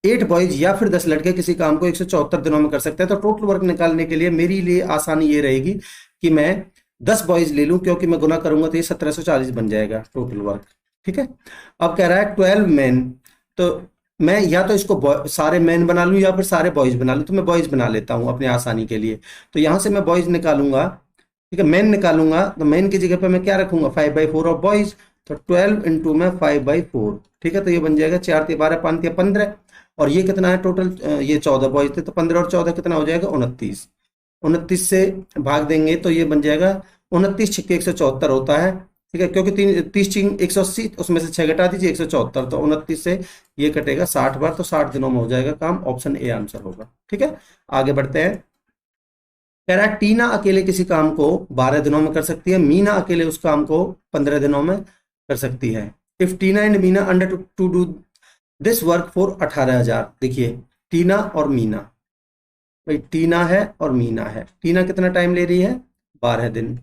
8 बॉयज या फिर 10 लड़के किसी काम को 174 दिनों में कर सकते हैं। तो टोटल वर्क निकालने के लिए मेरी लिए आसानी ये रहेगी कि मैं 10 बॉयज ले लूं, क्योंकि मैं गुना करूंगा तो ये 1740 बन जाएगा टोटल वर्क। ठीक है, अब कह रहा है 12 मैन, तो मैं या तो इसको सारे मैन बना लूं या फिर सारे बॉयज बना लूं, तो मैं बॉयज बना लेता हूं अपनी आसानी के लिए। तो यहां से मैं बॉयज निकालूंगा, ठीक है, मैन निकालूंगा, तो मैन की जगह पे मैं क्या रखूंगा 5/4 ऑफ बॉयज, तो 12 इंटू में 5/4। ठीक है, तो ये बन जाएगा 4 × 12 5 × 15, और ये कितना है टोटल, ये 14 बॉयज थे, तो 15 और 14 कितना हो जाएगा 29। 29 से भाग देंगे तो ये बन जाएगा 29 छिक्के 174 होता है। ठीक है, क्योंकि 30 उसमें से 6 घटा दीजिए 174, तो 29 से ये कटेगा 60 बार, तो 60 दिनों में हो जाएगा काम। ऑप्शन ए आंसर होगा। ठीक है, आगे बढ़ते हैं। कह रहा है टीना अकेले किसी काम को 12 दिनों में कर सकती है, मीना अकेले उस काम को 15 दिनों में कर सकती है। If Tina and Meena under to do this work for 18,000। देखिए टीना और मीना, भाई टीना है और मीना है, टीना कितना टाइम ले रही है 12 दिन,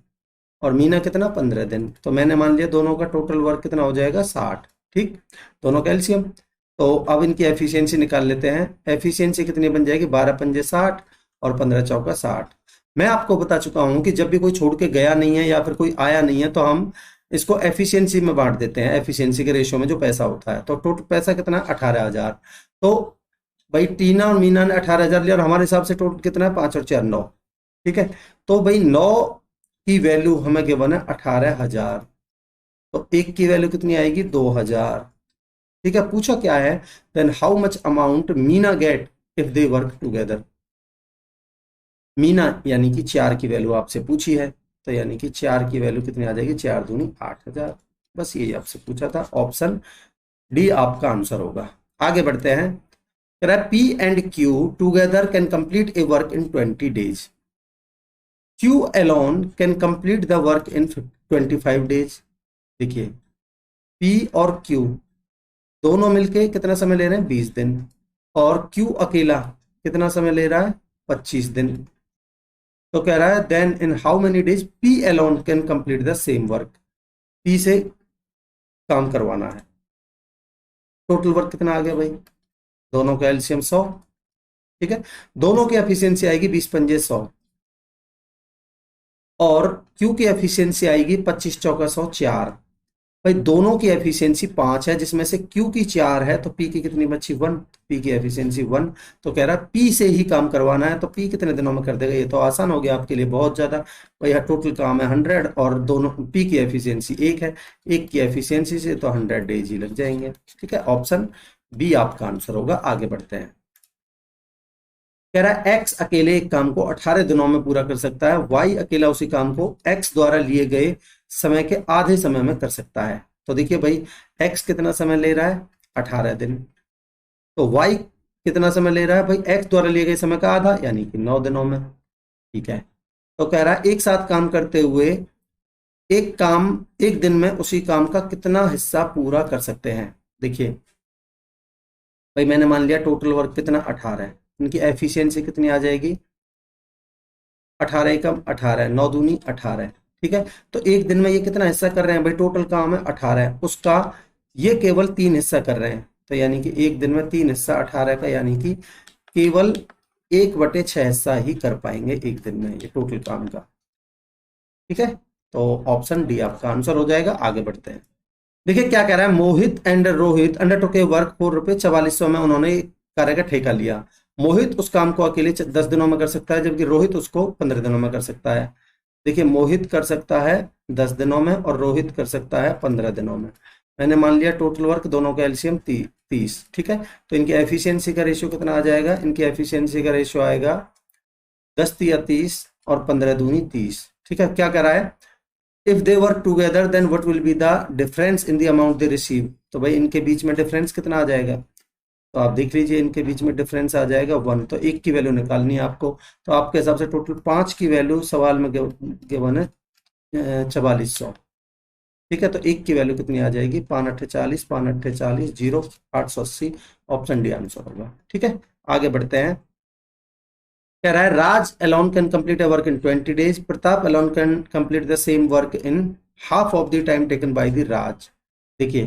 और मीना कितना 15 दिन, तो मैंने मान लिया दोनों का टोटल वर्क कितना हो जाएगा 60। ठीक, दोनों का एलसीएम। तो अब इनकी एफिशिएंसी निकाल लेते हैं। एफिशिएंसी कितनी बन जाएगी, 12 पंजे 60 और 15 चौका 60। मैं आपको बता चुका हूं कि जब भी कोई छोड़ के गया नहीं है या फिर कोई आया नहीं है, तो हम इसको एफिशिएंसी में बांट देते हैं, एफिशिएंसी के रेशियो में जो पैसा होता है। तो टोटल पैसा कितना 18,000। तो भाई टीना और मीना ने 18,000 लिया, और हमारे हिसाब से टोटल कितना है 5 और 4 9। ठीक है, तो भाई 9 की वैल्यू हमें गिवन है 18,000, तो एक की वैल्यू कितनी आएगी 2,000। ठीक है, पूछा क्या है, then how much amount Meena get if they work together. Meena यानी कि 4 की वैल्यू आपसे पूछी है, तो यानी कि 4 की वैल्यू कितनी आ जाएगी, 4 दूनी 8,000। बस यही आपसे पूछा था, ऑप्शन डी आपका आंसर होगा। आगे बढ़ते हैं। कह रहा है P and Q together can complete a work in 20 days. Q alone can complete the work in 25 days। देखिए P और Q दोनों मिलके कितना समय ले रहे हैं 20 दिन, और Q अकेला कितना समय ले रहा है 25 दिन। तो कह रहा है then in how many days P alone can complete the same work. P से काम करवाना है, टोटल वर्क कितना आ गया भाई, दोनों का एलसीएम 100। ठीक है, दोनों की एफिशिएंसी आएगी 20 पंजे 100, और Q की एफिशिएंसी आएगी 25 चौका 100 4। भाई दोनों की एफिशिएंसी 5 है, जिसमें से Q की 4 है, तो P की कितनी बची 1, P की एफिशिएंसी 1। तो कह रहा है P से ही काम करवाना है, तो P कितने दिनों में कर देगा, ये तो आसान हो गया आपके लिए बहुत ज्यादा। भाई टोटल काम है 100, और दोनों P की एफिशिएंसी 1 है, एक की एफिशिएंसी से तो 100 डेज ही लग जाएंगे। ठीक है, ऑप्शन बी आपका आंसर होगा। आगे बढ़ते हैं। कह रहा है एक्स अकेले एक काम को 18 दिनों में पूरा कर सकता है, वाई अकेला उसी काम को एक्स द्वारा लिए गए समय के आधे समय में कर सकता है। तो देखिए भाई एक्स कितना समय ले रहा है 18 दिन, तो वाई कितना समय ले रहा है भाई एक्स द्वारा लिए गए समय का आधा, यानी कि 9 दिनों में। ठीक है, तो कह रहा है एक साथ काम करते हुए एक दिन में उसी काम का कितना हिस्सा पूरा कर सकते हैं। देखिए भाई मैंने मान लिया टोटल वर्क कितना 18 है, इनकी एफिशिएंसी कितनी आ जाएगी 18 एकम 18, 9 दूनी 18। ठीक है, तो एक दिन में ये कितना हिस्सा कर रहे हैं भाई, टोटल काम है 18, उसका ये केवल 3 हिस्सा कर रहे हैं, तो यानी कि एक दिन में 3 हिस्सा 18 का, यानी कि केवल 1/6 हिस्सा ही कर पाएंगे एक दिन में ये टोटल काम का। ठीक है, तो ऑप्शन डी आपका आंसर हो जाएगा। आगे बढ़ते हैं। देखिए क्या कह रहा है, Mohit and Rohit undertook a work for ₹4400 में उन्होंने कार्य का ठेका लिया। मोहित उस काम को अकेले 10 दिनों में कर सकता है, जबकि रोहित उसको 15 दिनों में कर सकता है। देखिए मोहित कर सकता है 10 दिनों में और रोहित कर सकता है 15 दिनों में। मैंने मान लिया टोटल वर्क दोनों का एलसीएम 30। ठीक है, तो इनकी एफिशिएंसी का रेशियो कितना आ जाएगा, इनकी एफिशिएंसी का रेशियो आएगा 10 × 30 और 15 दूनी 30। ठीक है, क्या कह रहा है if they work together then what will be the difference in the amount they receive. तो भाई इनके बीच में डिफरेंस कितना आ जाएगा, तो आप देख लीजिए इनके बीच में डिफरेंस आ जाएगा 1। तो एक की वैल्यू निकालनी है आपको। तो आपके हिसाब से टोटल 5 की वैल्यू सवाल में गिवन है 4400। ठीक है, तो एक की वैल्यू कितनी आ जाएगी, 5 8 40 0 880। ऑप्शन डी आंसर होगा। ठीक है, आगे बढ़ते हैं। कह रहा है Raj alone can complete a work in 20 days, Pratap alone can complete the same work in half of the time taken by the Raj. देखिए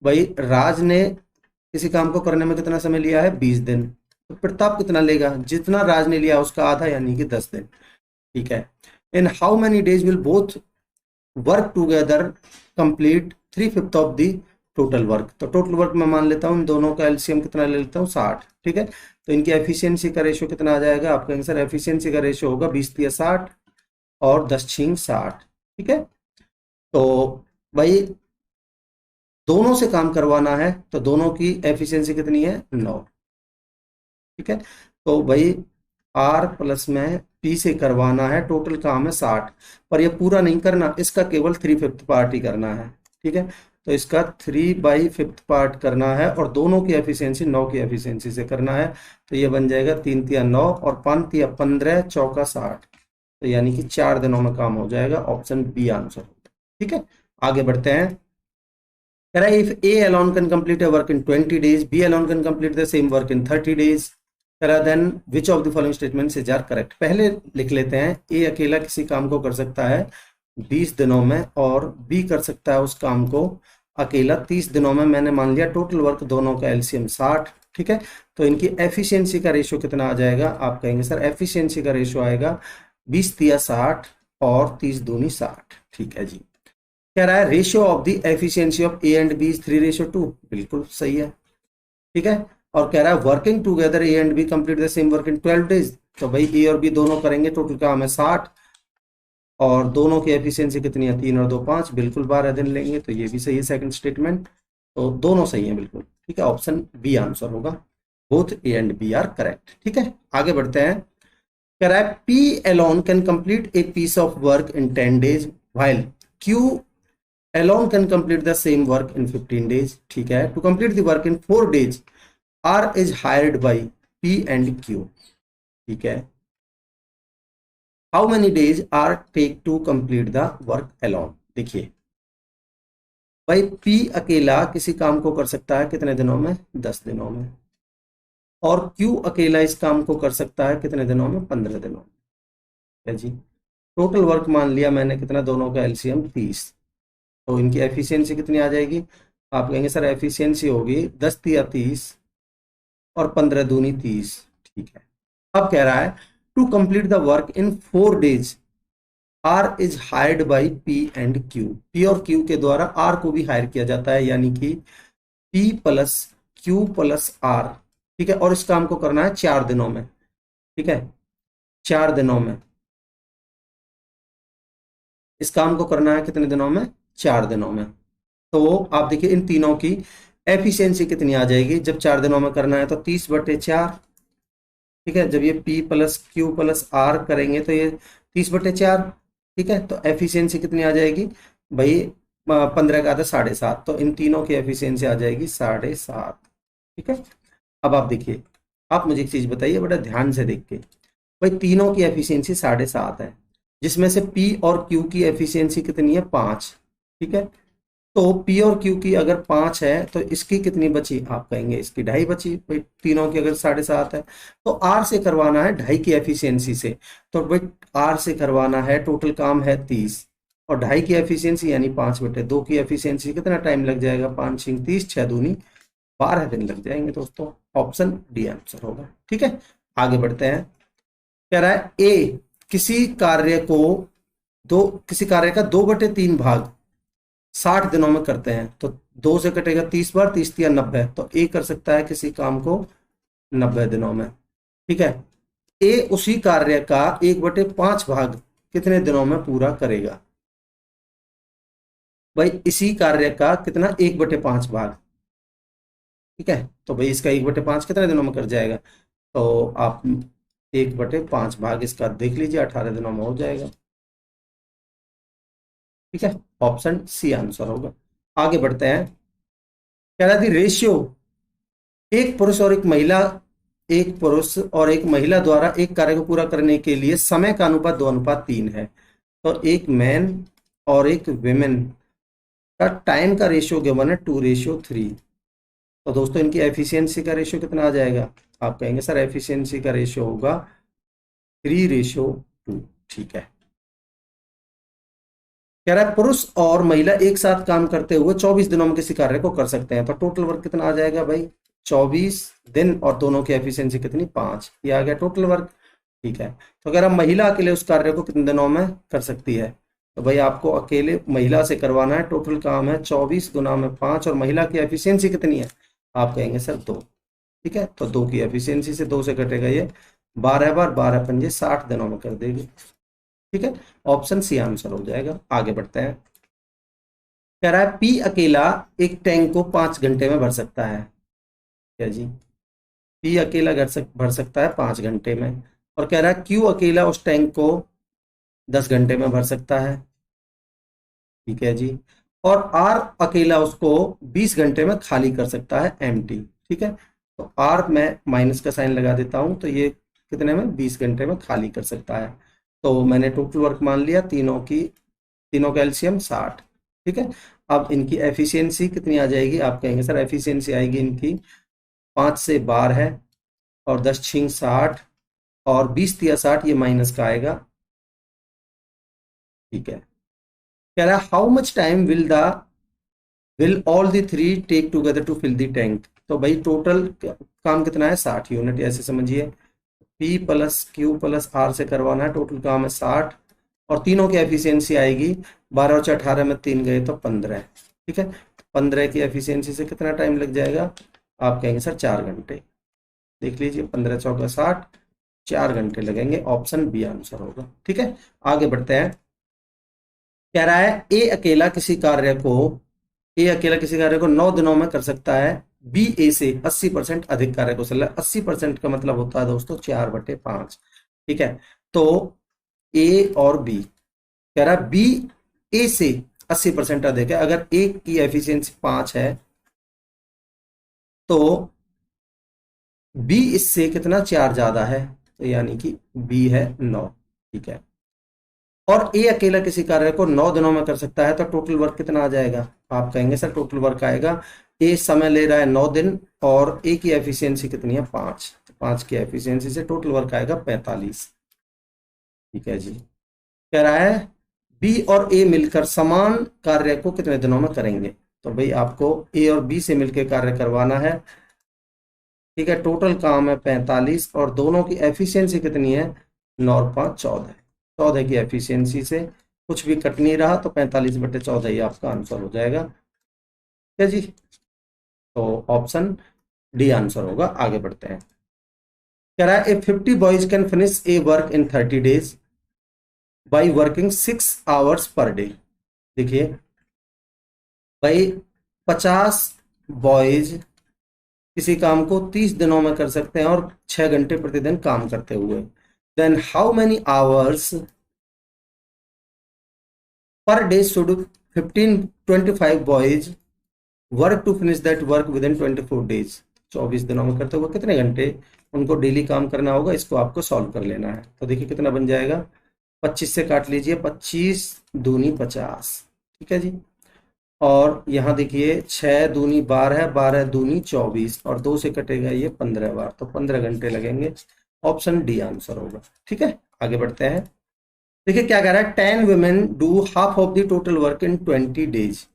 भाई राज ने किसी काम को करने में कितना समय लिया है, 20 दिन। तो प्रताप कितना लेगा, जितना राज ने लिया उसका आधा, यानी कि 10 दिन। ठीक है, इन how many days will both work together complete 3/5 of the total work. तो टोटल वर्क मैं मान लेता हूँ इन दोनों का एलसीएम कितना ले लेता हूँ, 60। ठीक है, तो इनकी एफिशिएंसी का रेशियो कितना आ जाएगा, आपका आंसर एफिशिएंसी का रेशियो होगा 20/60 और 10/60। ठीक है, तो भाई दोनों से काम करवाना है तो दोनों की एफिशिएंसी कितनी है, 9। ठीक है, तो भाई आर प्लस में पी से करवाना है, टोटल काम है 60, पर ये पूरा नहीं करना, इसका केवल 3/5 पार्ट ही करना है। ठीक है, तो इसका 3/5 पार्ट करना है और दोनों की एफिशिएंसी 9 की एफिशिएंसी से करना है। तो ये बन जाएगा 3 तिया 9 और 5 तिया 15 चौका 60। तो यानी कि 4 दिनों में काम हो जाएगा। ऑप्शन बी आंसर होगा। ठीक है, आगे बढ़ते हैं। कह रहा है if A alone can complete a work in 20 days, B alone can complete the same work in 30 days, then which of the following statements is are correct. पहले लिख लेते हैं, ए अकेला किसी काम को कर सकता है 20 दिनों में और बी कर सकता है उस काम को अकेला 30 दिनों में। मैंने मान लिया टोटल वर्क दोनों का एलसीएम 60। ठीक है, तो इनकी एफिशिएंसी का रेशियो कितना आ जाएगा, आप कहेंगे सर एफिशिएंसी का रेशियो आएगा 20 तिया 60 और 30 दूनी 60। ठीक है जी। कह रहा है ratio of the efficiency of A and B is 3:2। बिल्कुल सही है। ठीक है, और कह रहा है working together A and B complete the same work in 12 days। तो भाई ए और बी दोनों करेंगे, टोटल काम है 60 और दोनों की एफिशिएंसी कितनी है, 3 और 2 5, बिल्कुल 12 दिन लेंगे। तो ये भी सही है सेकंड स्टेटमेंट, तो दोनों सही है बिल्कुल। ठीक है, ऑप्शन बी आंसर होगा, both A and B are correct. ठीक है, आगे बढ़ते हैं। कह रहा है P alone can complete a piece of work in 10 days while Q alone can complete the same work in 15 days। ठीक है, to complete the work in 4 days R is hired by P and Q. ठीक है, how many days R take to complete the work alone. देखिए भाई पी अकेला किसी काम को कर सकता है कितने दिनों में, 10 दिनों में, और क्यू अकेला इस काम को कर सकता है कितने दिनों में, 15 दिनों में। है जी, टोटल वर्क मान लिया मैंने कितना, दोनों का एलसीएम 30। तो इनकी एफिशिएंसी कितनी आ जाएगी, आप कहेंगे सर एफिशिएंसी होगी 10 तिया 30 और 15 दूनी 30। ठीक है, अब कह रहा है to complete the work in 4 days R is hired by P and Q. P और क्यू के द्वारा आर को भी हायर किया जाता है, यानी कि P plus Q plus R. ठीक है, और इस काम को करना है 4 दिनों में। ठीक है, 4 दिनों में इस काम को करना है कितने दिनों में, 4 दिनों में। तो आप देखिए इन तीनों की एफिशिएंसी कितनी आ जाएगी, जब 4 दिनों में करना है तो 30/4। ठीक है, जब ये P plus Q plus R करेंगे तो ये 30/4। ठीक है, तो एफिशिएंसी कितनी आ जाएगी भाई, 15 का आधा 7.5। तो इन तीनों की एफिशिएंसी आ जाएगी 7.5। ठीक है, अब आप देखिए, आप मुझे एक चीज बताइए बड़ा ध्यान से देख के, भाई तीनों की एफिशिएंसी 7.5 है, जिसमें से P और Q की एफिशिएंसी कितनी है, 5। ठीक है, तो P और Q की अगर 5 है तो इसकी कितनी बची, आप कहेंगे इसकी 2.5 बची। भाई तीनों की अगर 7.5 है तो R से करवाना है 2.5 की एफिशिएंसी से। तो भाई R से करवाना है, टोटल काम है 30 और 2.5 की एफिशिएंसी यानी 5/2 की एफिशिएंसी, कितना टाइम लग जाएगा, 5 6 30 6 दूनी 12 दिन लग जाएंगे दोस्तों। ऑप्शन डी आंसर होगा। ठीक है, आगे बढ़ते हैं। कह रहा है ए किसी कार्य का 2/3 भाग 60 दिनों में करते हैं। तो 2 से कटेगा 30 बार, 30 या 90। तो ए कर सकता है किसी काम को 90 दिनों में। ठीक है, ए उसी कार्य का 1/5 भाग कितने दिनों में पूरा करेगा, भाई इसी कार्य का कितना, 1/5 भाग। ठीक है, तो भाई इसका 1/5 कितने दिनों में कर जाएगा, तो आप 1/5 भाग इसका देख लीजिए, 18 दिनों में हो जाएगा। ठीक है, ऑप्शन सी आंसर होगा। आगे बढ़ते हैं। कह रहा थी रेशियो, एक पुरुष और एक महिला, एक पुरुष और एक महिला द्वारा एक कार्य को पूरा करने के लिए समय का अनुपात 2:3 है। तो एक मैन और एक विमेन का टाइम का रेशियो गिवन है 2:3। तो दोस्तों इनकी एफिशिएंसी का रेशियो कितना आ जाएगा? आप कहेंगे सर एफिशिएंसी का रेशियो होगा 3:2। ठीक है। कह रहा है पुरुष और महिला एक साथ काम करते हुए 24 दिनों में किसी कार्य को कर सकते हैं, तो टोटल वर्क कितना आ जाएगा भाई? 24 दिन, और दोनों की एफिशिएंसी कितनी? 5। ये आ गया टोटल वर्क। ठीक है। तो अगर हम महिला अकेले उस कार्य को कितने दिनों में कर सकती है, तो भाई आपको अकेले महिला से करवाना है। टोटल काम है 24 गुना में 5, और महिला की एफिशिएंसी कितनी है? आप कहेंगे सर 2। ठीक है, तो 2 की एफिशिएंसी से 2 से कटेगा ये 12 बार 12 पंजे 60 दिनों में कर देगी। ठीक है, ऑप्शन सी आंसर हो जाएगा। आगे बढ़ते हैं। कह रहा है पी अकेला एक टैंक को 5 घंटे में भर सकता है। क्या जी? पी अकेला भर सकता है 5 घंटे में, और कह रहा है क्यू अकेला उस टैंक को 10 घंटे में भर सकता है। ठीक है जी। और आर अकेला उसको 20 घंटे में खाली कर सकता है, एम्प्टी। ठीक है, तो आर में माइनस का साइन लगा देता हूं, तो ये कितने में? 20 घंटे में खाली कर सकता है। तो मैंने टोटल वर्क मान लिया, तीनों का एलसीएम 60। ठीक है, अब इनकी एफिशिएंसी कितनी आ जाएगी? आप कहेंगे सर एफिशिएंसी आएगी इनकी 5 से 12 है, और 10 छिंग 60, और 20 तिया 60, ये माइनस का आएगा। ठीक है। कह रहा है how much time will all the three take together to fill the tank. तो भाई टोटल काम कितना है? 60 यूनिट। ऐसे समझिए P plus Q plus R से करवाना है, टोटल काम है 60, और तीनों की एफिशिएंसी आएगी 12 और 18 में 3 गए तो 15। ठीक है, 15 की एफिशिएंसी से कितना टाइम लग जाएगा? आप कहेंगे सर 4 घंटे। देख लीजिए 15 चौका 60, 4 घंटे लगेंगे। ऑप्शन बी आंसर होगा। ठीक है, आगे बढ़ते हैं। कह रहा है ए अकेला किसी कार्य को 9 दिनों में कर सकता है, बी ए से 80% अधिक कार्य को 80% का मतलब होता है दोस्तों 4/5। ठीक है, तो ए और बी, कह रहा है बी ए से 80% अधिक है। अगर ए की एफिशिएंसी 5 है, तो बी इससे कितना? 4 ज्यादा है, तो यानी कि बी है 9। ठीक है, और ए अकेला किसी कार्य को 9 दिनों में कर सकता है, तो टोटल वर्क कितना आ जाएगा? आप कहेंगे सर टोटल वर्क आएगा, ए समय ले रहा है 9 दिन, और ए की एफिशिएंसी कितनी है? 5। तो 5 की एफिशिएंसी से टोटल वर्क आएगा 45। ठीक है जी। कह रहा है बी और ए मिलकर समान कार्य को कितने दिनों में करेंगे? तो भाई आपको ए और बी से मिलकर कार्य करवाना है। ठीक है, टोटल काम है 45, और दोनों की एफिशिएंसी कितनी है? 9 और 5 14। 14 की एफिशिएंसी से कुछ भी कट नहीं रहा, तो 45/14 ही आपका आंसर हो जाएगा। ठीक है जी, तो ऑप्शन डी आंसर होगा। आगे बढ़ते हैं। कह रहा है 50 boys can finish a work in 30 days by working 6 hours per day. देखिए भाई 50 बॉयज किसी काम को 30 दिनों में कर सकते हैं, और 6 घंटे प्रतिदिन काम करते हुए। Then how many hours per day should 25 boys work to finish that work within 24 डेज। 24 दिनों में करते हुए कितने घंटे उनको डेली काम करना होगा, इसको आपको सॉल्व कर लेना है। तो देखिए कितना बन जाएगा, 25 से काट लीजिए, 25 दूनी 50। ठीक है जी, और यहाँ देखिए 6 दूनी 12, 12 दूनी 24, और 2 से कटेगा ये 15 बार, तो 15 घंटे लगेंगे। ऑप्शन डी आंसर होगा। ठीक है, आगे बढ़ते हैं। देखिए क्या कह रहा है, 10 women do half of the total work in 20 days.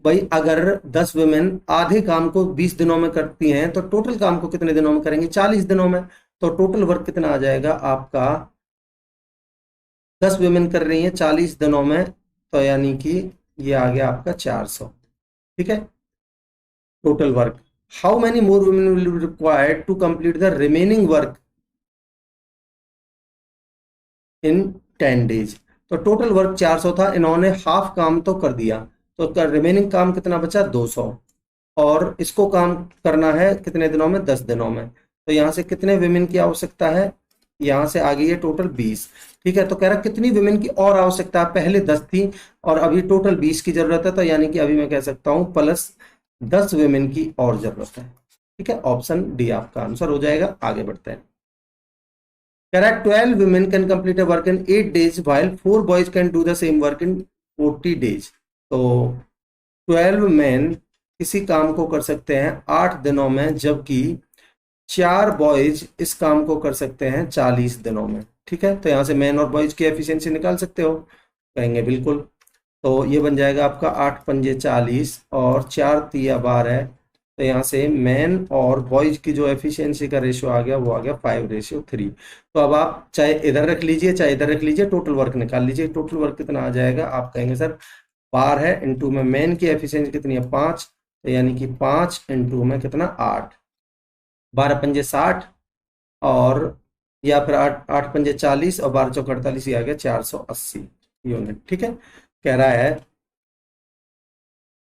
भाई अगर 10 वुमेन आधे काम को 20 दिनों में करती हैं, तो टोटल काम को कितने दिनों में करेंगे? 40 दिनों में। तो टोटल वर्क कितना आ जाएगा आपका? 10 वुमेन कर रही हैं 40 दिनों में, तो यानी कि ये आ गया आपका 400। ठीक है, total work. How many more women will be required to complete the remaining work in 10 days. तो टोटल वर्क 400 था, इन्होंने हाफ काम तो कर दिया, तो रिमेनिंग काम कितना बचा? 200, और इसको काम करना है कितने दिनों में? 10 दिनों में। तो यहाँ से कितने विमेन की आवश्यकता है? यहाँ से आ गई है टोटल 20। ठीक है, तो कह रहा कितनी वुमेन की और आवश्यकता है, पहले 10 थी और अभी टोटल 20 की जरूरत है, तो यानी कि अभी मैं कह सकता हूं प्लस 10 वुमेन की और जरूरत है। ठीक है, ऑप्शन डी आपका आंसर हो जाएगा। आगे बढ़ते हैं। कह रहा है 12 women can complete a work in 8 days while 4 boys can do the same work in 40 days। तो 12 मैन किसी काम को कर सकते हैं 8 दिनों में, जबकि 4 बॉयज इस काम को कर सकते हैं 40 दिनों में। ठीक है, तो यहाँ से मैन और बॉयज की एफिशिएंसी निकाल सकते हो, कहेंगे बिल्कुल। तो ये बन जाएगा आपका 8 पंजे 40 और 4 तिया 12। तो यहाँ से मैन और बॉयज की जो एफिशिएंसी का रेशियो आ गया वो आ गया 5:3। तो अब आप चाहे इधर रख लीजिए चाहे इधर रख लीजिए, टोटल वर्क निकाल लीजिए। टोटल वर्क कितना आ जाएगा, आप कहेंगे सर बार है इंटू में मैन की एफिशिएंसी कितनी है 5, तो यानी कि 5 इंटू में कितना 8, 12 पंजे 60 और या फिर 8 पंजे 40 और 12 चौक 48, ये आ गया 480 यूनिट। ठीक है, कह रहा है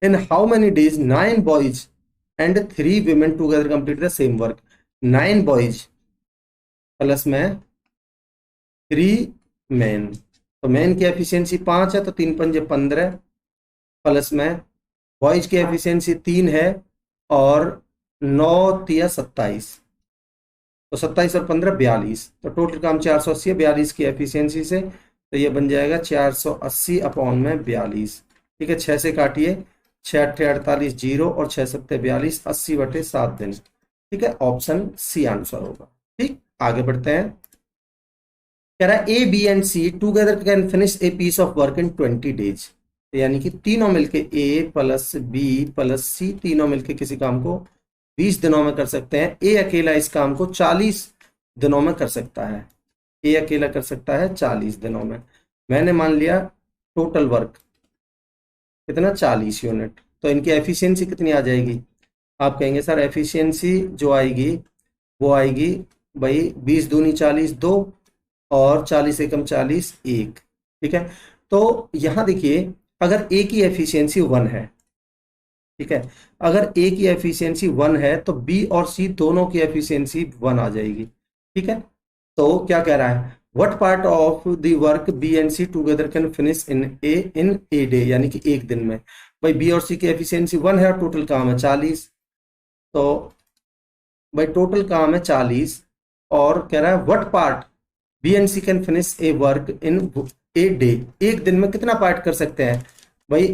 इन how many days 9 boys and 3 women together complete the same work. 9 boys plus में 3 मैन, तो मैन की एफिशिएंसी 5 है तो 3 पंजे 15 प्लस में बॉयज की एफिशिएंसी 3 है और 9 तिया 27, तो 27 और 15 42, तो टोटल काम 480 है 42 की एफिशिएंसी से, तो ये बन जाएगा 480 अपॉन में 42। ठीक है, 6 से काटिए, 6 अट्ठे 48 जीरो और 6 सत्ते 42, 80/7 दिन। ठीक है, ऑप्शन सी आंसर होगा। ठीक, आगे बढ़ते हैं। कह रहा है A B and C together can finish a piece of work in 20 days। यानी कि तीनों मिलके A plus B plus C तीनों मिलके किसी काम को 20 दिनों में कर सकते हैं। ए अकेला इस काम को 40 दिनों में कर सकता है। ए अकेला कर सकता है 40 दिनों में। मैंने मान लिया टोटल वर्क कितना 40 यूनिट, तो इनकी एफिशिएंसी कितनी आ जाएगी। आप कहेंगे सर एफिशिएंसी जो आएगी वो आएगी भाई 20 दूनी 40 2 और 40 एकम 40 1। ठीक है, तो यहां देखिए अगर ए की एफिशिएंसी 1 है, ठीक है, अगर ए की एफिशिएंसी 1 है तो बी और सी दोनों की एफिशिएंसी 1 आ जाएगी। ठीक है, तो क्या कह रहा है what part of the work B and C together can finish in a day, यानी कि एक दिन में। भाई बी और सी की एफिशिएंसी 1 है और टोटल काम है 40, तो भाई टोटल काम है 40 और कह रहा है what part B and C can finish a work in a day, एक दिन में कितना पार्ट कर सकते हैं। भाई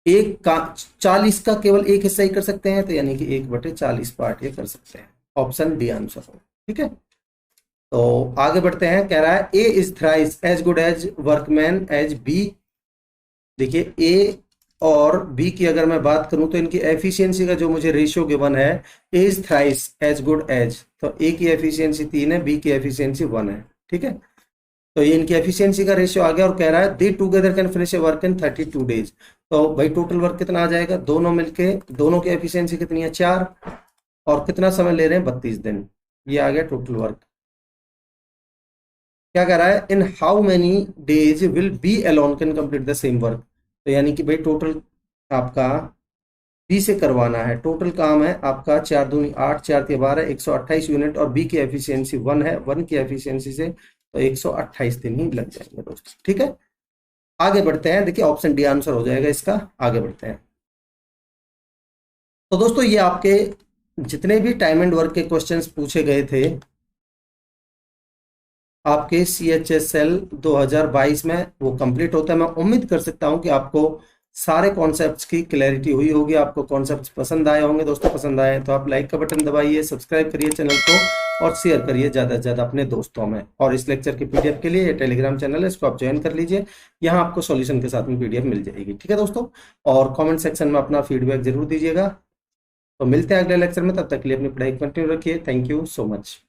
एक का 40 का केवल एक हिस्सा ही कर सकते हैं, तो यानी कि 1/40 पार्ट ये कर सकते हैं। ऑप्शन डी आंसर हो। ठीक है, तो आगे बढ़ते हैं। कह रहा है A is thrice as good as workman as B. देखिए ए और बी की अगर मैं बात करूं तो इनकी एफिशिएंसी का जो मुझे रेशियो गिवन है A is thrice as good as, तो ए की एफिशिएंसी 3 है, बी की एफिशिएंसी 1 है। ठीक है, तो ये इनकी एफिशिएंसी का रेशियो आ गया और कह रहा है दे together can finish a work in 32 days। तो भाई टोटल वर्क कितना आ जाएगा, दोनों मिलके दोनों की एफिशिएंसी कितनी है 4 और कितना समय ले रहे हैं 32 दिन, ये आ गया टोटल वर्क। क्या कह रहा है इन how many days will B alone can complete the same work. तो यानी कि भाई टोटल आपका बी से करवाना है, टोटल काम है आपका 4 दूनी 8 4 तिया 12 128 यूनिट और बी की एफिशिएंसी 1 है, 1 की एफिशिएंसी से तो 128 दिन ही लग जाएंगे दोस्तों। ठीक है, आगे बढ़ते हैं। देखिए ऑप्शन डी आंसर हो जाएगा इसका। आगे बढ़ते हैं। तो दोस्तों ये आपके जितने भी टाइम एंड वर्क के क्वेश्चंस पूछे गए थे आपके CHSL 2022 में वो कंप्लीट होता है। मैं उम्मीद कर सकता हूं कि आपको सारे कॉन्सेप्ट्स की क्लैरिटी हुई होगी, आपको कॉन्सेप्ट्स पसंद आए होंगे। दोस्तों पसंद आए तो आप लाइक का बटन दबाइए, सब्सक्राइब करिए चैनल को और शेयर करिए ज़्यादा से ज़्यादा अपने दोस्तों में। और इस लेक्चर की PDF के लिए ये टेलीग्राम चैनल है, इसको आप ज्वाइन कर लीजिए, यहाँ आपको सॉल्यूशन के साथ में PDF मिल जाएगी। ठीक है दोस्तों, और कॉमेंट सेक्शन में अपना फीडबैक जरूर दीजिएगा। तो मिलते हैं अगले लेक्चर में, तब तक के लिए अपनी पढ़ाई कंटिन्यू रखिए। Thank you so much.